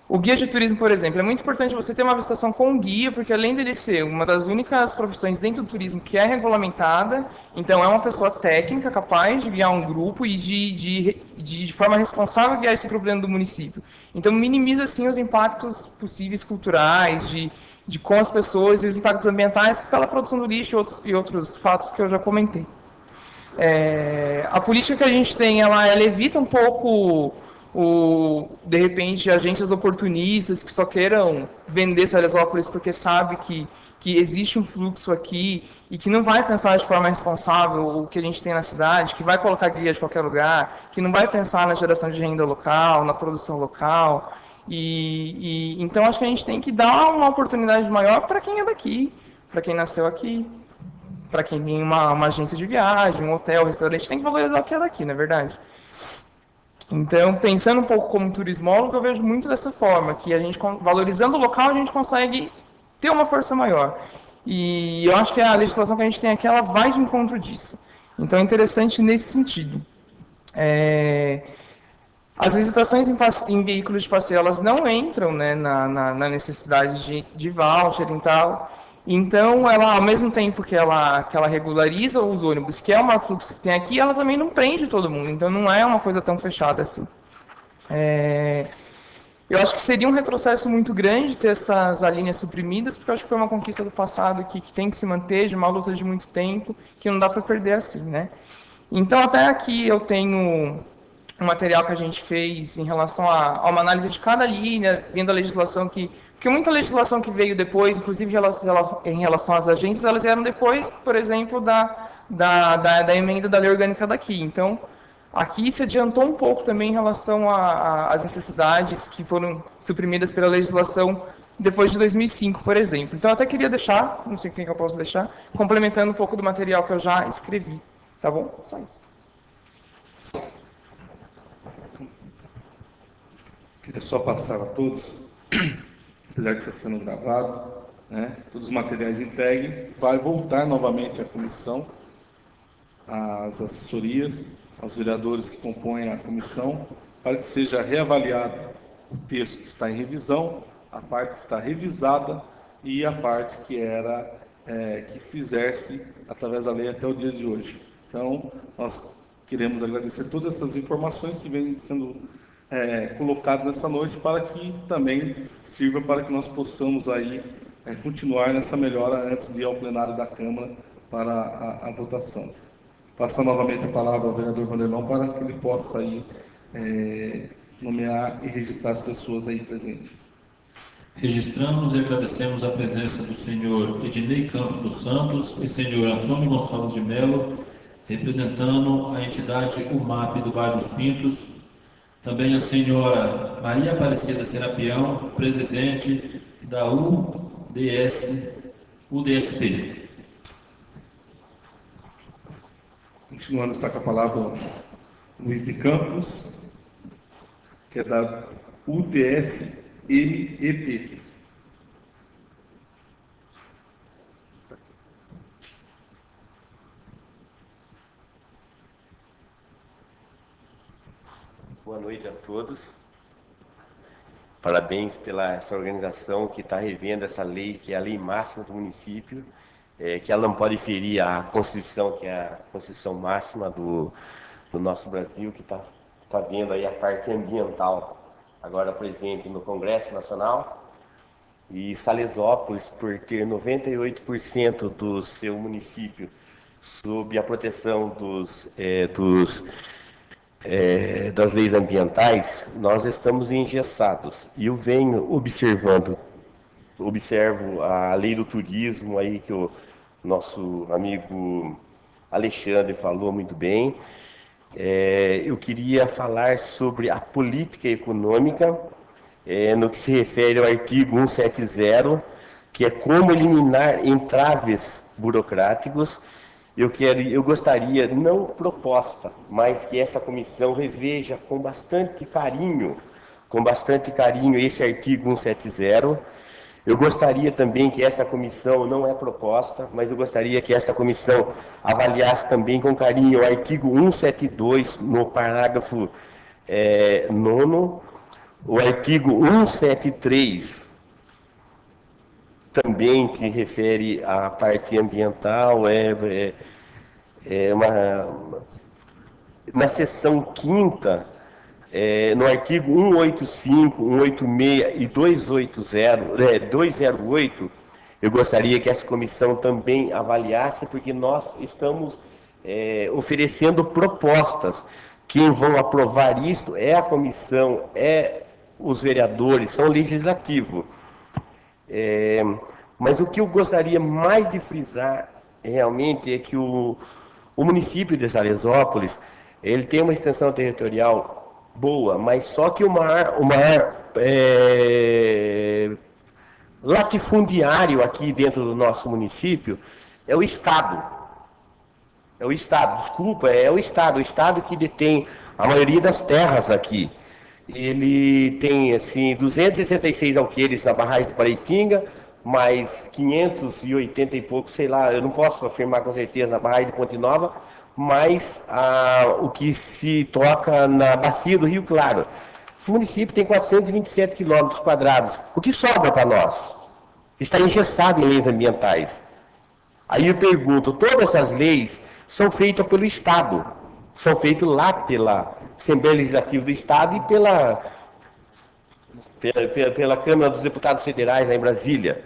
O guia de turismo, por exemplo, é muito importante você ter uma visitação com um guia, porque além dele ser uma das únicas profissões dentro do turismo que é regulamentada, então é uma pessoa técnica capaz de guiar um grupo e de forma responsável guiar esse grupo dentro do município. Então minimiza, assim, os impactos possíveis culturais, com as pessoas e os impactos ambientais pela produção do lixo e outros fatos que eu já comentei. A política que a gente tem, ela evita um pouco de repente, agências oportunistas que só queiram vender Salesópolis porque sabe que existe um fluxo aqui e que não vai pensar de forma responsável o que a gente tem na cidade, que vai colocar guia de qualquer lugar, que não vai pensar na geração de renda local, na produção local. Então, acho que a gente tem que dar uma oportunidade maior para quem é daqui, para quem nasceu aqui, para quem tem uma agência de viagem, um hotel, um restaurante, tem que valorizar o que é daqui, não é verdade? Então, pensando um pouco como turismólogo, eu vejo muito dessa forma, que a gente, valorizando o local, a gente consegue ter uma força maior. E eu acho que a legislação que a gente tem aqui, ela vai de encontro disso. Então, é interessante nesse sentido. As visitações em veículos de passeio, elas não entram, né, na necessidade de voucher e tal. Então, ela, ao mesmo tempo que ela regulariza os ônibus, que é o maior fluxo que tem aqui, ela também não prende todo mundo. Então, não é uma coisa tão fechada assim. Eu acho que seria um retrocesso muito grande ter essas alíneas suprimidas, porque eu acho que foi uma conquista do passado que tem que se manter, de uma luta de muito tempo, que não dá para perder assim, né? Então, até aqui eu tenho um material que a gente fez em relação a uma análise de cada linha, vendo a legislação porque muita legislação que veio depois, inclusive em relação às agências, elas vieram depois, por exemplo, da emenda da lei orgânica daqui. Então, aqui se adiantou um pouco também em relação às necessidades que foram suprimidas pela legislação depois de 2005, por exemplo. Então, eu até queria deixar, não sei quem que eu posso deixar, complementando um pouco do material que eu já escrevi. Tá bom? Só isso. Queria só passar a todos, apesar de estar sendo gravado, né, todos os materiais entregues, vai voltar novamente à comissão, às assessorias, aos vereadores que compõem a comissão, para que seja reavaliado o texto que está em revisão, a parte que está revisada e a parte que se exerce através da lei até o dia de hoje. Então, nós queremos agradecer todas essas informações que vêm sendo colocadas nessa noite, para que também sirva para que nós possamos aí continuar nessa melhora antes de ir ao plenário da Câmara para a votação. Passar novamente a palavra ao vereador Vanderlão para que ele possa aí nomear e registrar as pessoas aí presentes. Registramos e agradecemos a presença do senhor Ednei Campos dos Santos e senhor Antônio Gonçalves de Mello, representando a entidade UMAP do bairro dos Pintos, também a senhora Maria Aparecida Serapião, presidente da UDSP. Continuando, está com a palavra o Luiz de Campos, que é da UDS-MEP. Boa noite a todos. Parabéns pela essa organização que está revendo essa lei, que é a lei máxima do município, que ela não pode ferir a Constituição, que é a Constituição máxima do nosso Brasil, que está vendo aí a parte ambiental agora presente no Congresso Nacional. E Salesópolis, por ter 98% do seu município sob a proteção das leis ambientais, nós estamos engessados. E eu venho observo a lei do turismo aí, que o nosso amigo Alexandre falou muito bem. Eu queria falar sobre a política econômica, no que se refere ao artigo 170, que é como eliminar entraves burocráticos. Eu gostaria, não proposta, mas que essa comissão reveja com bastante carinho esse artigo 170. Eu gostaria também que essa comissão, não é proposta, mas eu gostaria que essa comissão avaliasse também com carinho o artigo 172, no parágrafo 9º, o artigo 173, também que refere à parte ambiental, na seção 5ª, no artigo 185, 186 e 208, eu gostaria que essa comissão também avaliasse, porque nós estamos oferecendo propostas. Quem vão aprovar isto é a comissão, os vereadores, são o legislativo. Mas o que eu gostaria mais de frisar realmente é que o município de Salesópolis, ele tem uma extensão territorial boa, mas só que o maior latifundiário aqui dentro do nosso município é o Estado. O Estado que detém a maioria das terras aqui. Ele tem, assim, 266 alqueires na barragem de Paraitinga, mais 580 e pouco, sei lá, eu não posso afirmar com certeza, na barragem de Ponte Nova, mas o que se toca na bacia do Rio Claro. O município tem 427 quilômetros quadrados. O que sobra para nós? Está engessado em leis ambientais. Aí eu pergunto, todas essas leis são feitas pelo Estado, são feitas lá pela Assembleia Legislativa do Estado e pela Câmara dos Deputados Federais lá em Brasília.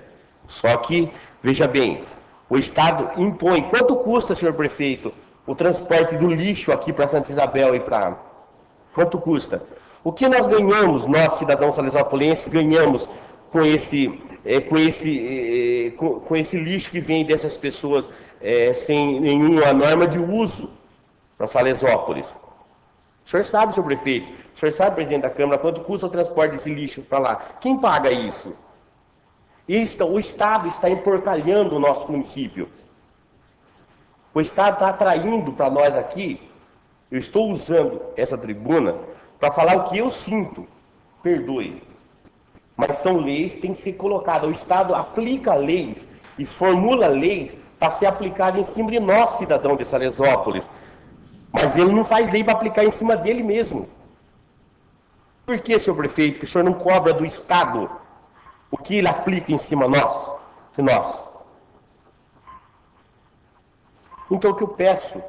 Só que, veja bem, o Estado impõe. Quanto custa, senhor prefeito, o transporte do lixo aqui para Santa Isabel e para... Quanto custa? O que nós ganhamos, nós, cidadãos salesópolenses, ganhamos com esse lixo que vem dessas pessoas sem nenhuma norma de uso para Salesópolis? O senhor sabe, senhor prefeito, o senhor sabe, presidente da Câmara, quanto custa o transporte desse lixo para lá? Quem paga isso? O Estado está emporcalhando o nosso município. O Estado está atraindo para nós aqui, eu estou usando essa tribuna para falar o que eu sinto, perdoe. Mas são leis que têm que ser colocadas. O Estado aplica leis e formula leis para ser aplicada em cima de nós, cidadãos de Salesópolis. Mas ele não faz lei para aplicar em cima dele mesmo. Por que, senhor prefeito, que o senhor não cobra do Estado o que ele aplica em cima de nós? Então, o que eu peço?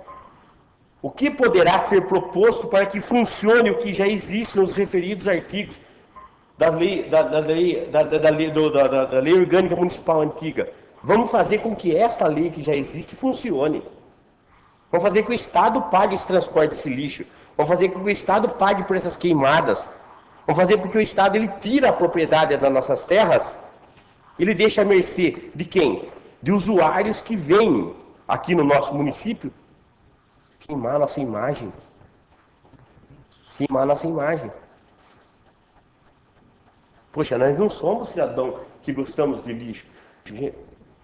O que poderá ser proposto para que funcione o que já existe nos referidos artigos da lei orgânica municipal antiga? Vamos fazer com que essa lei que já existe funcione. Vamos fazer com que o Estado pague esse transporte desse lixo. Vamos fazer com que o Estado pague por essas queimadas. Vamos fazer com que o Estado ele tira a propriedade das nossas terras, ele deixa à mercê de quem? De usuários que vêm aqui no nosso município queimar a nossa imagem. Queimar a nossa imagem. Poxa, nós não somos cidadão que gostamos de lixo.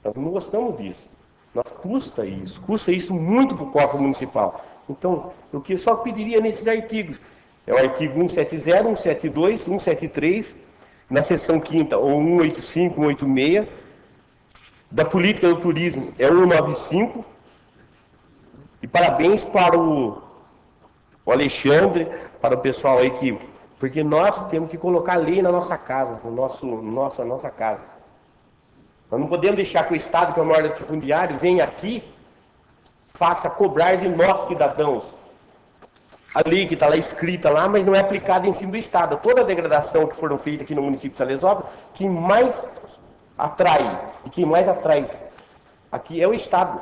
Nós não gostamos disso. Nós custa isso muito para o cofre municipal. Então, o que eu só pediria nesses artigos é o artigo 170, 172, 173, na seção 5ª, ou 185, 186, da política do turismo é 195, e parabéns para o Alexandre, para o pessoal aí que... Porque nós temos que colocar lei na nossa casa, nossa casa. Nós não podemos deixar que o Estado, que é o maior latifundiário, venha aqui, faça cobrar de nós, cidadãos, a lei que está lá escrita lá, mas não é aplicada em cima do Estado. Toda a degradação que foram feitas aqui no município de Salesópolis, quem mais atrai aqui é o Estado.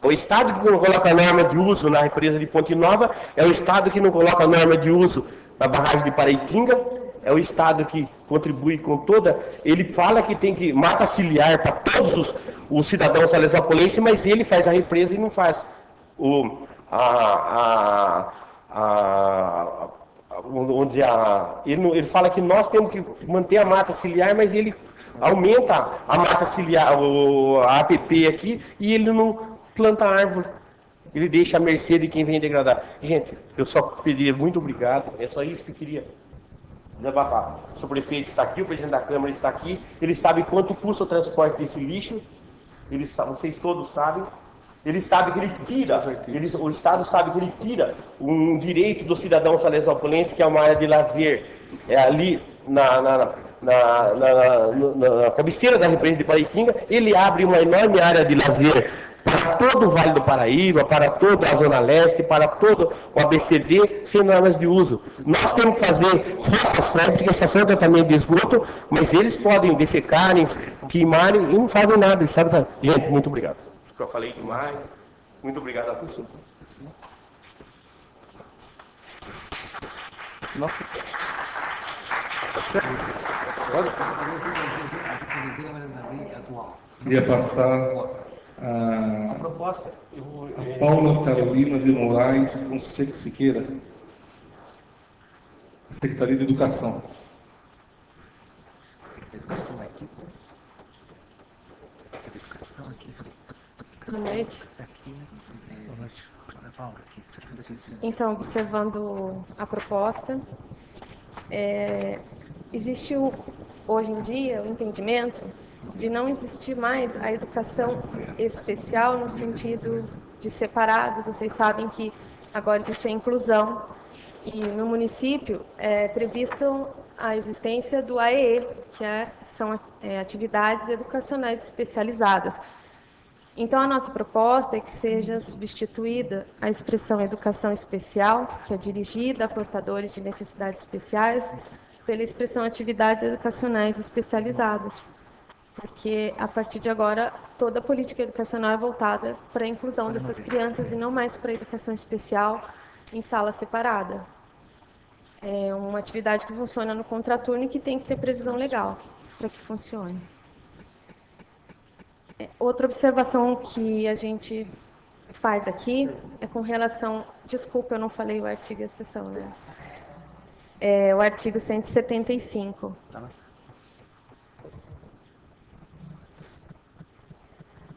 O Estado que não coloca a norma de uso na represa de Ponte Nova, é o Estado que não coloca a norma de uso na barragem de Paraitinga, é o Estado que contribui com toda... Ele fala que tem que mata ciliar para todos os cidadãos salesopolenses, mas ele faz a represa e não faz ele fala que nós temos que manter a mata ciliar, mas ele aumenta a mata ciliar, a APP aqui, e ele não planta árvore. Ele deixa à mercê de quem vem degradar. Gente, eu só pediria muito obrigado. É só isso que eu queria desabafar. O senhor prefeito está aqui, o presidente da Câmara está aqui. Ele sabe quanto custa o transporte desse lixo. Vocês todos sabem. Ele sabe que ele tira, o Estado sabe que ele tira um direito do cidadão salesopolense, que é uma área de lazer, é ali na cabeceira da represa de Paraitinga. Ele abre uma enorme área de lazer para todo o Vale do Paraíba, para toda a Zona Leste, para todo o ABCD, sem normas de uso. Nós temos que fazer estação de tratamento de esgoto, mas eles podem defecarem, queimarem e não fazem nada. Eles sabem. Gente, muito obrigado. Eu falei demais. Muito obrigado a todos. Nossa. Queria passar a proposta. Paula Carolina de Moraes Fonseca Siqueira, Secretaria de Educação. Boa noite. Então, observando a proposta, existe hoje em dia o entendimento de não existir mais a educação especial no sentido de separado. Vocês sabem que agora existe a inclusão e no município é prevista a existência do AEE, que são atividades educacionais especializadas. Então, a nossa proposta é que seja substituída a expressão educação especial, que é dirigida a portadores de necessidades especiais, pela expressão atividades educacionais especializadas. Porque, a partir de agora, toda a política educacional é voltada para a inclusão dessas crianças e não mais para a educação especial em sala separada. É uma atividade que funciona no contraturno e que tem que ter previsão legal para que funcione. Outra observação que a gente faz aqui é com relação... Desculpa, eu não falei o artigo e a seção, né? É o artigo 175.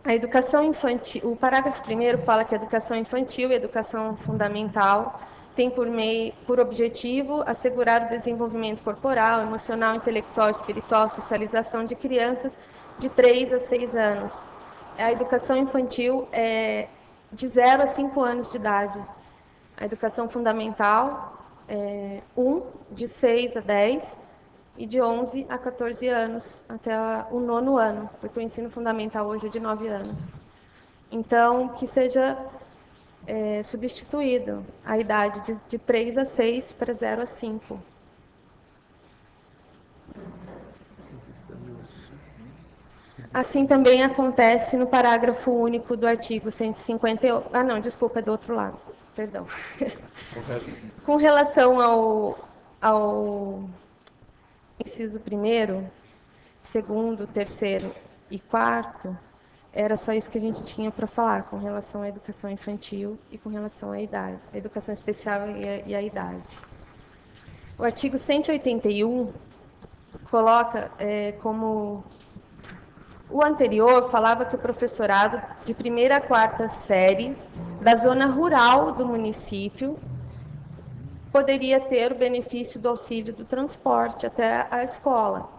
A educação infantil... O parágrafo 1º fala que a educação infantil e a educação fundamental tem por objetivo assegurar o desenvolvimento corporal, emocional, intelectual, espiritual, socialização de crianças de 3 a 6 anos. A educação infantil de 0 a 5 anos de idade. A educação fundamental, 1, de 6 a 10, e de 11 a 14 anos, até o 9º ano, porque o ensino fundamental hoje é de 9 anos. Então, que seja substituído a idade de 3 a 6 para 0 a 5. Assim também acontece no parágrafo único do artigo 158. Ah, não, desculpa, é do outro lado. Perdão. Com relação ao inciso 1º, 2º, 3º e 4º, era só isso que a gente tinha para falar com relação à educação infantil e com relação à idade, a educação especial e a idade. O artigo 181 coloca como... O anterior falava que o professorado de 1ª a 4ª série da zona rural do município poderia ter o benefício do auxílio do transporte até a escola.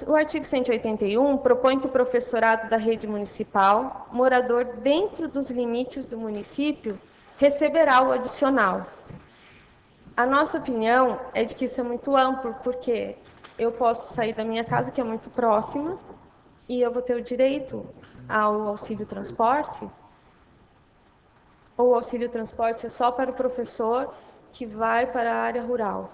O artigo 181 propõe que o professorado da rede municipal, morador dentro dos limites do município, receberá o adicional. A nossa opinião é de que isso é muito amplo, porque eu posso sair da minha casa, que é muito próxima, e eu vou ter o direito ao auxílio transporte, ou o auxílio transporte é só para o professor que vai para a área rural,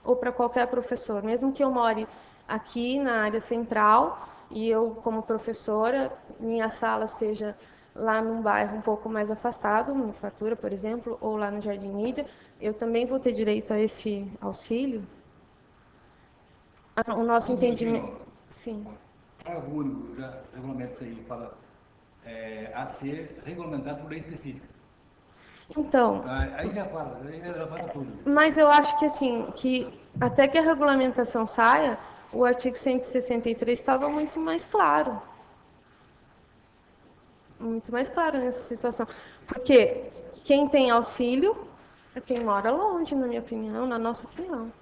ou para qualquer professor, mesmo que eu more aqui na área central, e eu, como professora, minha sala seja lá num bairro um pouco mais afastado, no Fartura, por exemplo, ou lá no Jardim Nídia, eu também vou ter direito a esse auxílio? O nosso entendimento... Sim. Parágrafo único, já regulamenta isso aí, fala a ser regulamentado por lei específica. Então... Aí já para tudo. Mas eu acho que, assim, que até que a regulamentação saia, o artigo 163 estava muito mais claro. Muito mais claro nessa situação. Porque quem tem auxílio é quem mora longe, na minha opinião, na nossa opinião.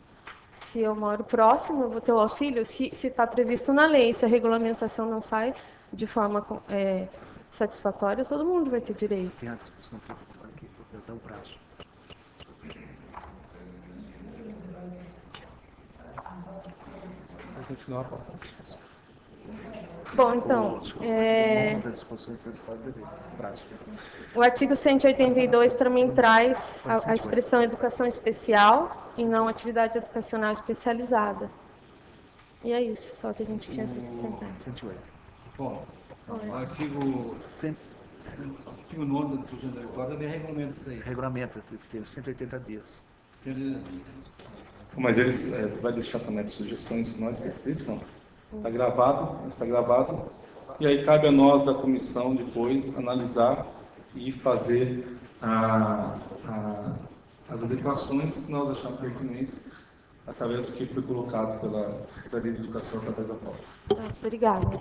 Se eu moro próximo, eu vou ter o auxílio, se está previsto na lei, se a regulamentação não sai de forma satisfatória, todo mundo vai ter direito. Tem a discussão principal aqui, vou dar o prazo. Vou continuar, Paulo. Bom, então, o artigo 182 também traz a expressão educação especial e não atividade educacional especializada. E é isso, só que a gente tinha que acrescentar. 108. Bom, o artigo 9 da discussão da reforma também regulamenta isso aí. Regulamenta, teve 180 dias. Mas você vai deixar também as sugestões que nós está escrito, não? Está gravado, e aí cabe a nós da comissão depois analisar e fazer as adequações que nós achamos pertinentes através do que foi colocado pela Secretaria de Educação através da prova. Obrigada.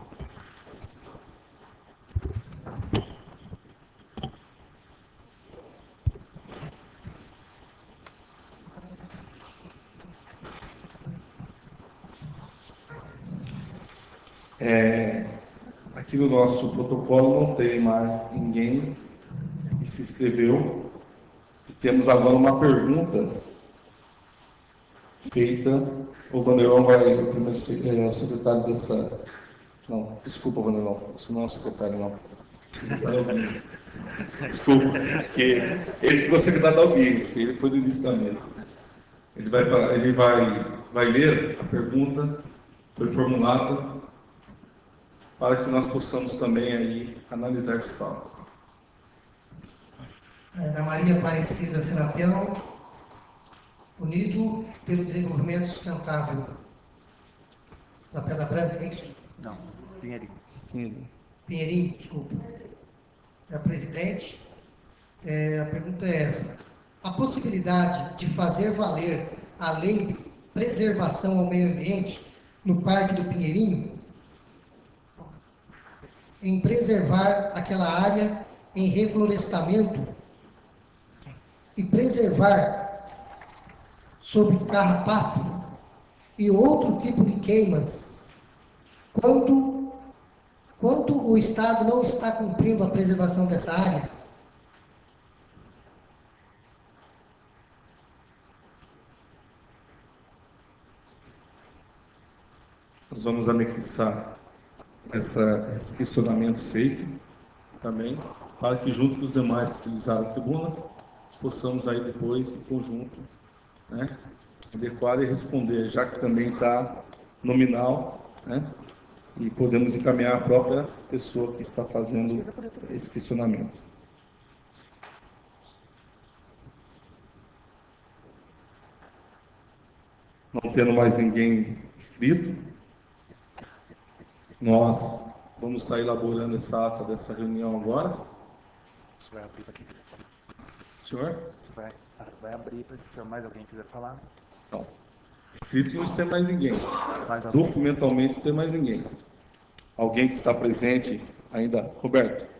Aqui no nosso protocolo não tem mais ninguém que se inscreveu. E temos agora uma pergunta feita. O Vanderlão vai, o primeiro o secretário dessa... Não, desculpa, Vanderlão, você não é o secretário, não. Desculpa, que ele ficou secretário da audiência, ele foi do início da mesa. Ele vai ler a pergunta, foi formulada, para que nós possamos também aí analisar esse fato. Da Maria Aparecida Serapião, Unido pelo Desenvolvimento Sustentável. Da Pedra Branca, é isso? Não, Pinheirinho. Pinheirinho, desculpa. É a presidente. A pergunta é essa. A possibilidade de fazer valer a lei de preservação ao meio ambiente no Parque do Pinheirinho, em preservar aquela área em reflorestamento e preservar sob carrapato e outro tipo de queimas, quando quanto o Estado não está cumprindo a preservação dessa área? Nós vamos anexar esse questionamento feito também, para que junto com os demais que utilizaram a tribuna, possamos aí depois, em conjunto, né, adequar e responder, já que também está nominal, né, e podemos encaminhar a própria pessoa que está fazendo esse questionamento. Não tendo mais ninguém inscrito, nós vamos estar elaborando essa ata dessa reunião agora. Você vai abrir para quem quiser falar. Senhor? Você vai abrir para se mais alguém quiser falar. Não. Escrito não tem mais ninguém. Mais alguém? Documentalmente não tem mais ninguém. Alguém que está presente ainda? Roberto?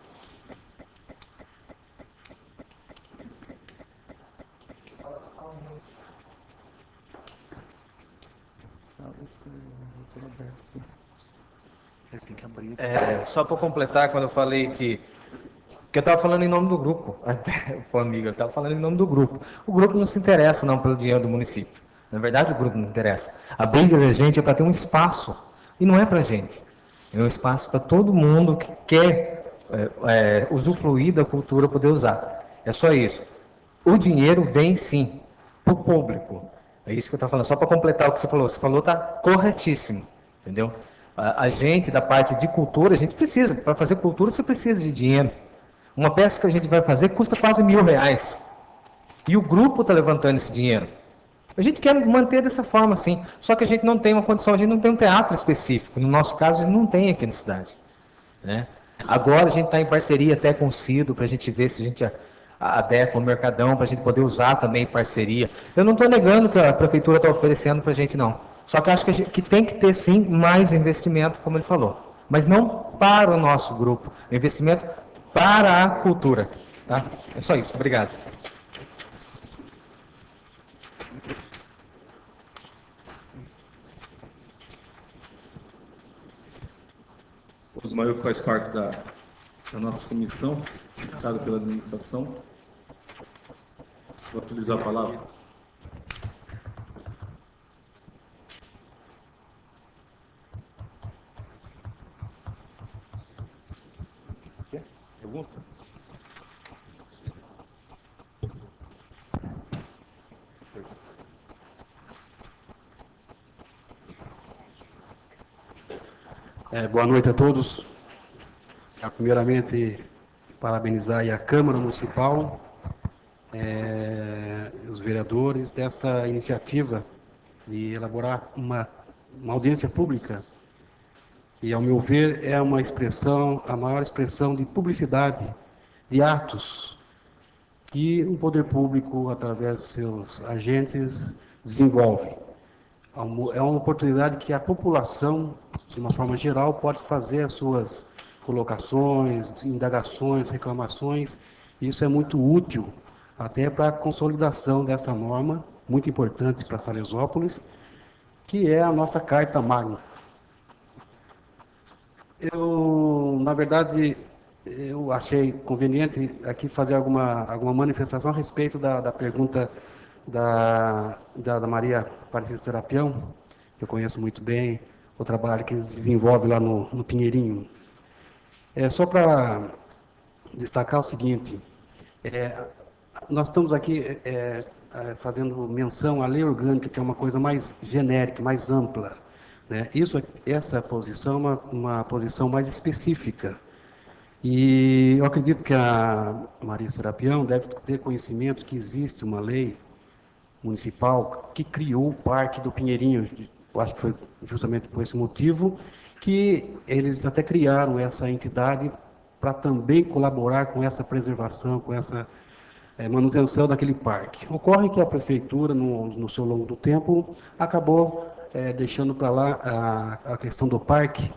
Ele tem que abrir. Só para completar, quando eu falei que eu estava falando em nome do grupo, até o amigo, eu estava falando em nome do grupo. O grupo não se interessa não pelo dinheiro do município. Na verdade, o grupo não interessa. A briga da gente é para ter um espaço, e não é para a gente. É um espaço para todo mundo que quer usufruir da cultura, poder usar. É só isso. O dinheiro vem, sim, para o público. É isso que eu estou falando. Só para completar o que você falou está corretíssimo, entendeu? A gente, da parte de cultura, a gente precisa. Para fazer cultura, você precisa de dinheiro. Uma peça que a gente vai fazer custa quase R$1.000. E o grupo está levantando esse dinheiro. A gente quer manter dessa forma, sim. Só que a gente não tem uma condição, a gente não tem um teatro específico. No nosso caso, a gente não tem aqui na cidade, né? Agora a gente está em parceria até com o Cido, para a gente ver se a gente adequa o Mercadão, para a gente poder usar também em parceria. Eu não estou negando que a prefeitura está oferecendo para a gente, não. Só que acho que tem que ter, sim, mais investimento, como ele falou. Mas não para o nosso grupo. Investimento para a cultura. Tá? É só isso. Obrigado. O Osmael, que faz parte da nossa comissão, indicado pela administração, vou utilizar a palavra. Pergunta? Boa noite a todos. Primeiramente, parabenizar aí a Câmara Municipal, os vereadores dessa iniciativa de elaborar uma audiência pública, que, ao meu ver, é uma expressão, a maior expressão de publicidade de atos que o poder público, através de seus agentes, desenvolve. É uma oportunidade que a população, de uma forma geral, pode fazer as suas colocações, indagações, reclamações. Isso é muito útil até para a consolidação dessa norma, muito importante para Salesópolis, que é a nossa Carta Magna. Na verdade, eu achei conveniente aqui fazer alguma manifestação a respeito da pergunta da Maria Aparecida Serapião, que eu conheço muito bem, o trabalho que eles desenvolvem lá no Pinheirinho. Só para destacar o seguinte, nós estamos aqui fazendo menção à lei orgânica, que é uma coisa mais genérica, mais ampla, né? Essa posição é uma posição mais específica. E eu acredito que a Maria Serapião deve ter conhecimento que existe uma lei municipal que criou o Parque do Pinheirinho. Eu acho que foi justamente por esse motivo que eles até criaram essa entidade para também colaborar com essa preservação, com essa manutenção daquele parque. Ocorre que a prefeitura, no seu longo do tempo, acabou deixando para lá a questão do parque,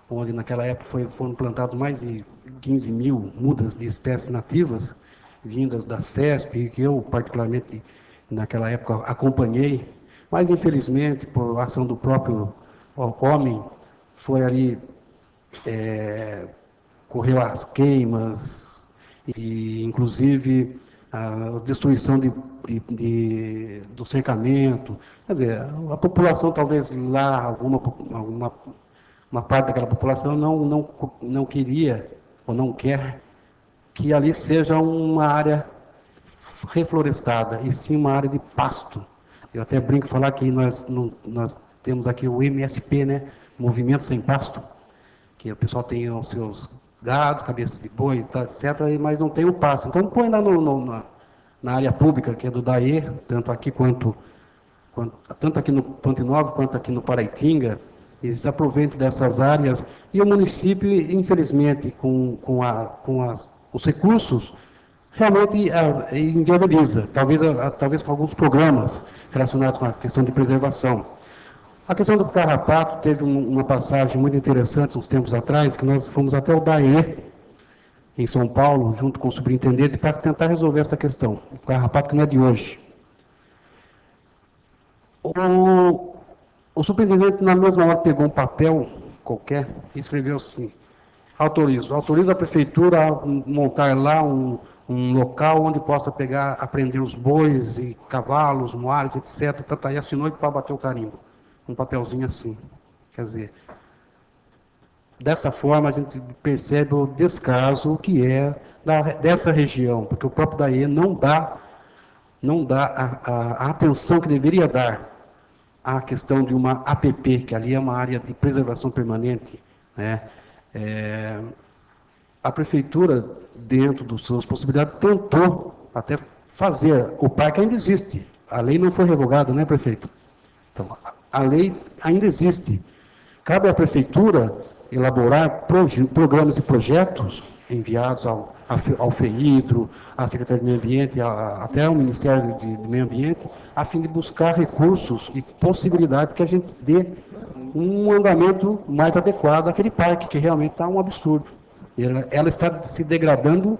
onde naquela época foram plantados mais de 15 mil mudas de espécies nativas, vindas da CESP, que eu particularmente naquela época acompanhei, mas infelizmente, por ação do próprio homem, foi ali correu as queimas e, inclusive, a destruição do cercamento. Quer dizer, a população, talvez lá, uma parte daquela população não queria ou não quer que ali seja uma área reflorestada, e sim uma área de pasto. Eu até brinco falar que nós temos aqui o MSP, né? Movimento Sem Pasto, que o pessoal tem os seus gados, cabeças de boi, tá, etc., mas não tem o pasto. Então põe lá na área pública, que é do DAE, tanto aqui tanto aqui no Ponte Nova quanto aqui no Paraitinga. Eles aproveitam dessas áreas, e o município, infelizmente, com os recursos, realmente inviabiliza, talvez com alguns programas relacionados com a questão de preservação. A questão do carrapato teve uma passagem muito interessante uns tempos atrás, que nós fomos até o DAE, em São Paulo, junto com o superintendente, para tentar resolver essa questão. O carrapato que não é de hoje. O superintendente, na mesma hora, pegou um papel qualquer e escreveu assim: autorizo a prefeitura a montar lá um local onde possa apreender os bois e cavalos, moares, etc. E assinou para bater o carimbo. Um papelzinho assim. Quer dizer, dessa forma a gente percebe o descaso que é dessa região, porque o próprio DAE não dá a atenção que deveria dar à questão de uma APP, que ali é uma área de preservação permanente, né? A prefeitura, dentro das suas possibilidades, tentou até fazer. O parque ainda existe. A lei não foi revogada, né, prefeito? Então, a lei ainda existe. Cabe à prefeitura elaborar programas e projetos enviados ao FEIDRO, à Secretaria de Meio Ambiente, até ao Ministério de Meio Ambiente, a fim de buscar recursos e possibilidade que a gente dê um andamento mais adequado àquele parque, que realmente está um absurdo. Ela está se degradando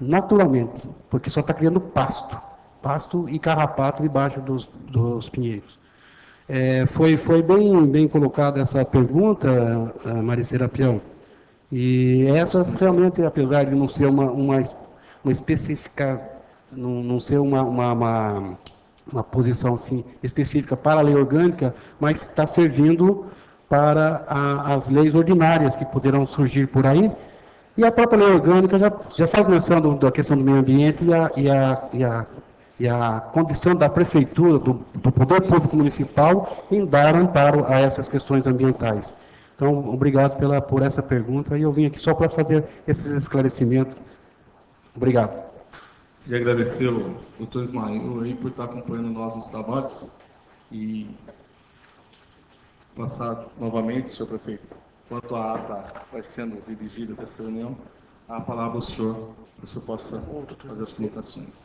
naturalmente, porque só está criando pasto e carrapato debaixo dos pinheiros. Foi bem colocada essa pergunta, Maricela Pião, e essas realmente, apesar de não ser uma específica, não ser uma posição assim, específica para a lei orgânica, mas está servindo para as leis ordinárias que poderão surgir por aí, e a própria lei orgânica já faz menção da questão do meio ambiente e a condição da prefeitura, do poder público municipal, em dar amparo a essas questões ambientais. Então, obrigado por essa pergunta, e eu vim aqui só para fazer esses esclarecimentos. Obrigado. E agradecer ao doutor Ismael aí por estar acompanhando nós nos trabalhos, e passar novamente, senhor prefeito, quanto a ata vai sendo dirigida dessa reunião, a palavra ao senhor, para que o senhor possa fazer as colocações.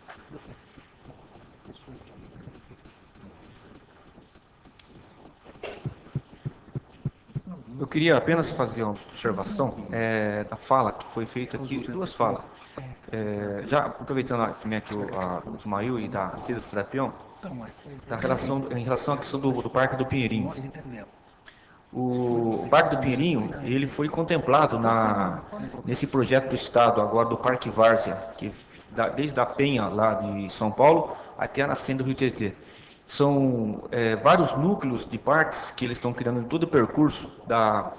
Eu queria apenas fazer uma observação da fala que foi feita aqui, duas falas. Já aproveitando também aqui o Ismael e da Cida Serapião, em relação à questão do Parque do Pinheirinho. O Parque do Pinheirinho, ele foi contemplado nesse projeto do Estado, agora do Parque Várzea, que desde a Penha, lá de São Paulo, até a nascente do Rio Tietê. São vários núcleos de parques que eles estão criando em todo o percurso da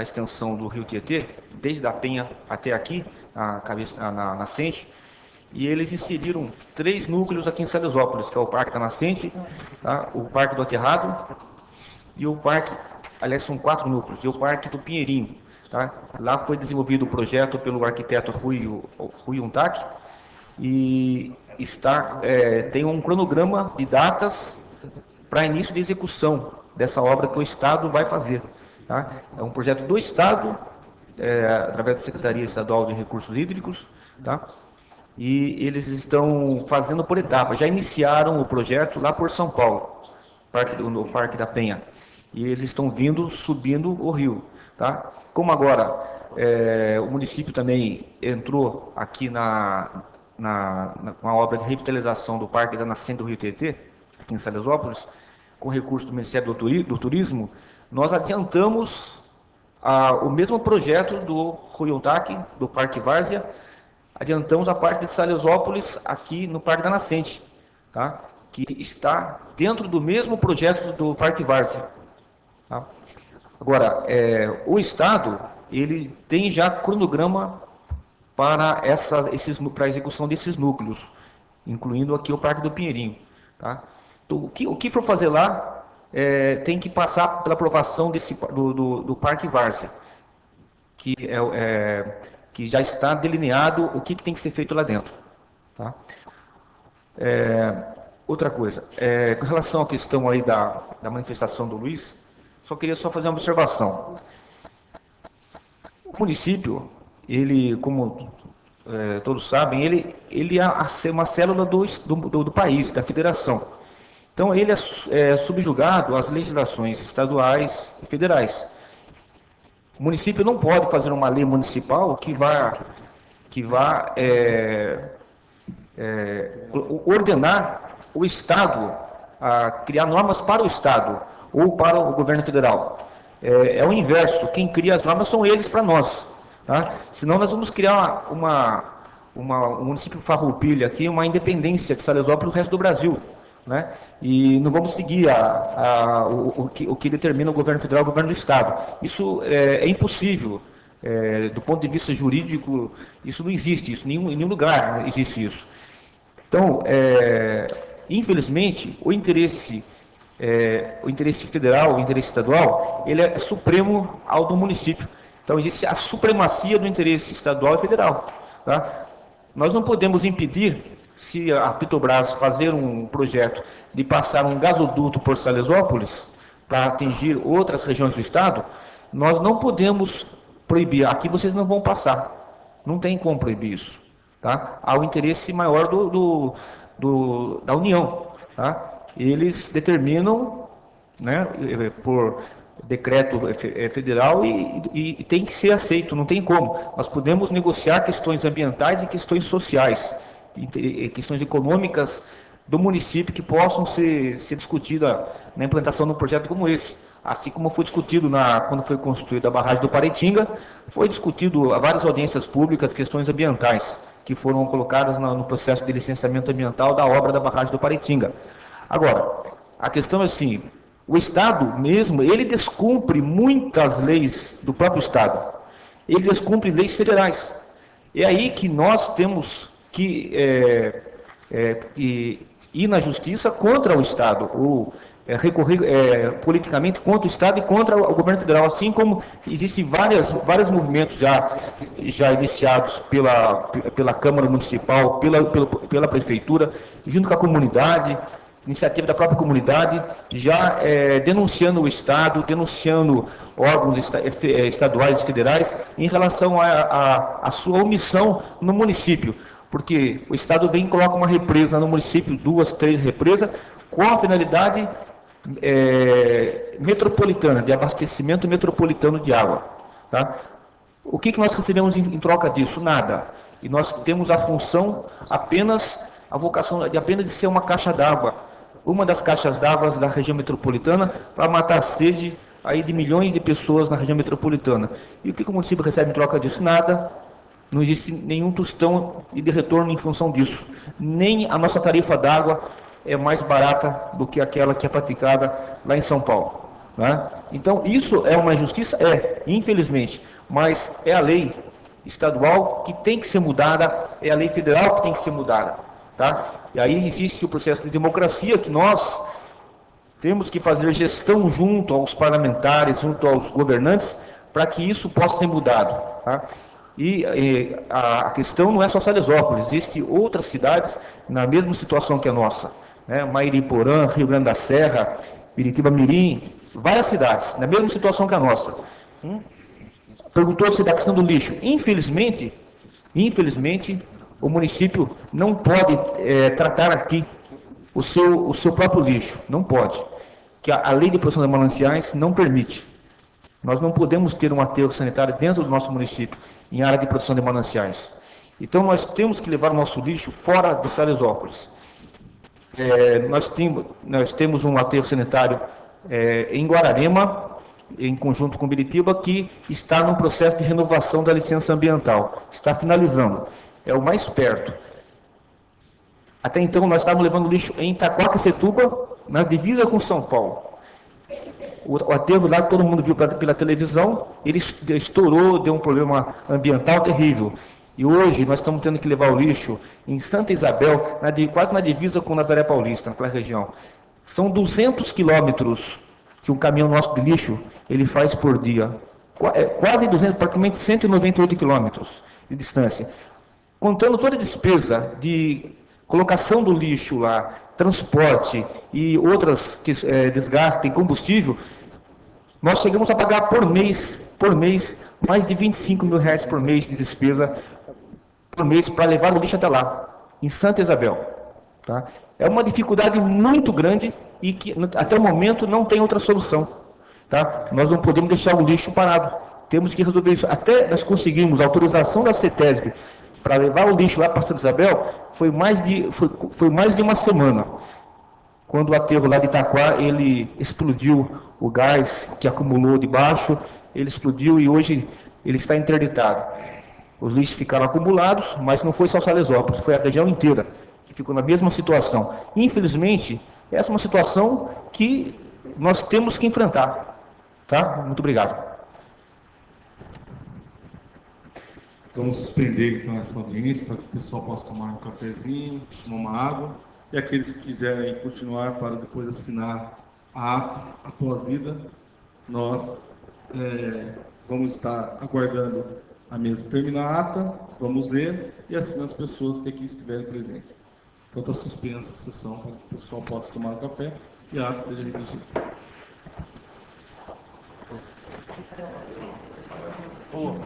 extensão do Rio Tietê, desde a Penha até aqui, na nascente, e eles inseriram 3 núcleos aqui em Salesópolis, que é o Parque da Nascente, tá? O Parque do Aterrado e o Parque, aliás, são 4 núcleos, e o Parque do Pinheirinho. Tá? Lá foi desenvolvido o projeto pelo arquiteto Rui Untac, e tem um cronograma de datas para início de execução dessa obra que o Estado vai fazer. Tá? É um projeto do Estado, através da Secretaria Estadual de Recursos Hídricos, tá? E eles estão fazendo por etapas. Já iniciaram o projeto lá por São Paulo, no Parque da Penha, e eles estão subindo o rio. Tá? Como agora o município também entrou aqui com a obra de revitalização do Parque da Nascente do Rio Tietê, aqui em Salesópolis, com recurso do Ministério do Turismo, nós adiantamos o mesmo projeto do Ruiuntac, do Parque Várzea, adiantamos a parte de Salesópolis aqui no Parque da Nascente, tá? Que está dentro do mesmo projeto do Parque Várzea. Tá? Agora, o Estado, ele tem já cronograma para a execução desses núcleos, incluindo aqui o Parque do Pinheirinho. Tá? Então, o que for fazer lá, tem que passar pela aprovação do Parque Várzea, que já está delineado o que tem que ser feito lá dentro. Tá? Outra coisa, com relação à questão aí da manifestação do Luiz, queria fazer uma observação. O município, ele, como todos sabem, ele é uma célula do país, da federação. Então, ele é subjugado às legislações estaduais e federais. O município não pode fazer uma lei municipal que vá ordenar o Estado a criar normas para o Estado ou para o governo federal. É o inverso, quem cria as normas são eles para nós. Tá? Senão nós vamos criar um município farroupilha aqui, uma independência de Salesópolis do resto do Brasil. Né? E não vamos seguir o que determina o governo federal e o governo do Estado. Isso é impossível. Do ponto de vista jurídico, isso não existe, em nenhum lugar existe isso. Então, infelizmente, o interesse federal, o interesse estadual, ele é supremo ao do município. Então, existe a supremacia do interesse estadual e federal. Tá? Nós não podemos impedir, se a Petrobras fazer um projeto de passar um gasoduto por Salesópolis para atingir outras regiões do estado, nós não podemos proibir. Aqui vocês não vão passar. Não tem como proibir isso. Tá? Há o interesse maior da União. Tá? Eles determinam, né, por decreto federal e tem que ser aceito, não tem como. Nós podemos negociar questões ambientais e questões sociais, questões econômicas do município que possam ser discutidas na implantação de um projeto como esse. Assim como foi discutido quando foi construída a barragem do Paritinga, foi discutido a várias audiências públicas questões ambientais que foram colocadas no processo de licenciamento ambiental da obra da barragem do Paritinga. Agora, a questão é assim, o Estado mesmo, ele descumpre muitas leis do próprio Estado. Ele descumpre leis federais. É aí que nós temos que ir na justiça contra o Estado, ou recorrer politicamente contra o Estado e contra o governo federal, assim como existem vários movimentos já iniciados pela Câmara Municipal, pela Prefeitura, junto com a comunidade, iniciativa da própria comunidade, já denunciando o Estado, denunciando órgãos estaduais e federais em relação à sua omissão no município. Porque o Estado vem e coloca uma represa no município, 2, 3 represas, com a finalidade metropolitana, de abastecimento metropolitano de água. Tá? O que nós recebemos em troca disso? Nada. E nós temos a função a vocação apenas de ser uma caixa d'água, uma das caixas d'água da região metropolitana, para matar a sede aí de milhões de pessoas na região metropolitana. E o que o município recebe em troca disso? Nada. Não existe nenhum tostão de retorno em função disso. Nem a nossa tarifa d'água é mais barata do que aquela que é praticada lá em São Paulo. Né? Então, isso é uma injustiça? Infelizmente. Mas é a lei estadual que tem que ser mudada, é a lei federal que tem que ser mudada. Tá? E aí existe o processo de democracia que nós temos que fazer gestão junto aos parlamentares, junto aos governantes, para que isso possa ser mudado. Tá? E a questão não é só Salesópolis, existem outras cidades na mesma situação que a nossa. Né? Mairiporã, Rio Grande da Serra, Piritiba-Mirim, várias cidades na mesma situação que a nossa. Perguntou-se da questão do lixo. Infelizmente, o município não pode tratar aqui o seu próprio lixo. Não pode. Que a lei de proteção de mananciais não permite. Nós não podemos ter um aterro sanitário dentro do nosso município, em área de proteção de mananciais. Então, nós temos que levar o nosso lixo fora de Salesópolis. Nós temos um aterro sanitário em Guararema, em conjunto com Biritiba, que está num processo de renovação da licença ambiental. Está finalizando. É o mais perto. Até então, nós estávamos levando lixo em Itaquaquecetuba, na divisa com São Paulo. O aterro lá, que todo mundo viu pela televisão, ele estourou, deu um problema ambiental terrível. E hoje nós estamos tendo que levar o lixo em Santa Isabel, quase na divisa com Nazaré Paulista, naquela região. São 200 quilômetros que um caminhão nosso de lixo ele faz por dia. Quase 200, praticamente 198 quilômetros de distância. Contando toda a despesa de colocação do lixo lá, transporte e outras que desgastem combustível, nós chegamos a pagar por mês mais de 25 mil reais por mês de despesa por mês para levar o lixo até lá, em Santa Isabel. Tá? É uma dificuldade muito grande e que até o momento não tem outra solução. Tá? Nós não podemos deixar o lixo parado. Temos que resolver isso. Até nós conseguimos a autorização da CETESB para levar o lixo lá para Santa Isabel, foi mais de uma semana. Quando o aterro lá de Itaquá, ele explodiu o gás que acumulou debaixo, ele explodiu e hoje ele está interditado. Os lixos ficaram acumulados, mas não foi só Salesópolis, foi a região inteira que ficou na mesma situação. Infelizmente, essa é uma situação que nós temos que enfrentar. Tá? Muito obrigado. Vamos suspender então essa audiência para que o pessoal possa tomar um cafezinho, tomar uma água. E aqueles que quiserem continuar para depois assinar a ata após vida, nós vamos estar aguardando a mesa terminar a ata, vamos ler e assinar as pessoas que aqui estiverem presentes. Então está suspensa a sessão para que o pessoal possa tomar um café e a ata seja redigida. Oh.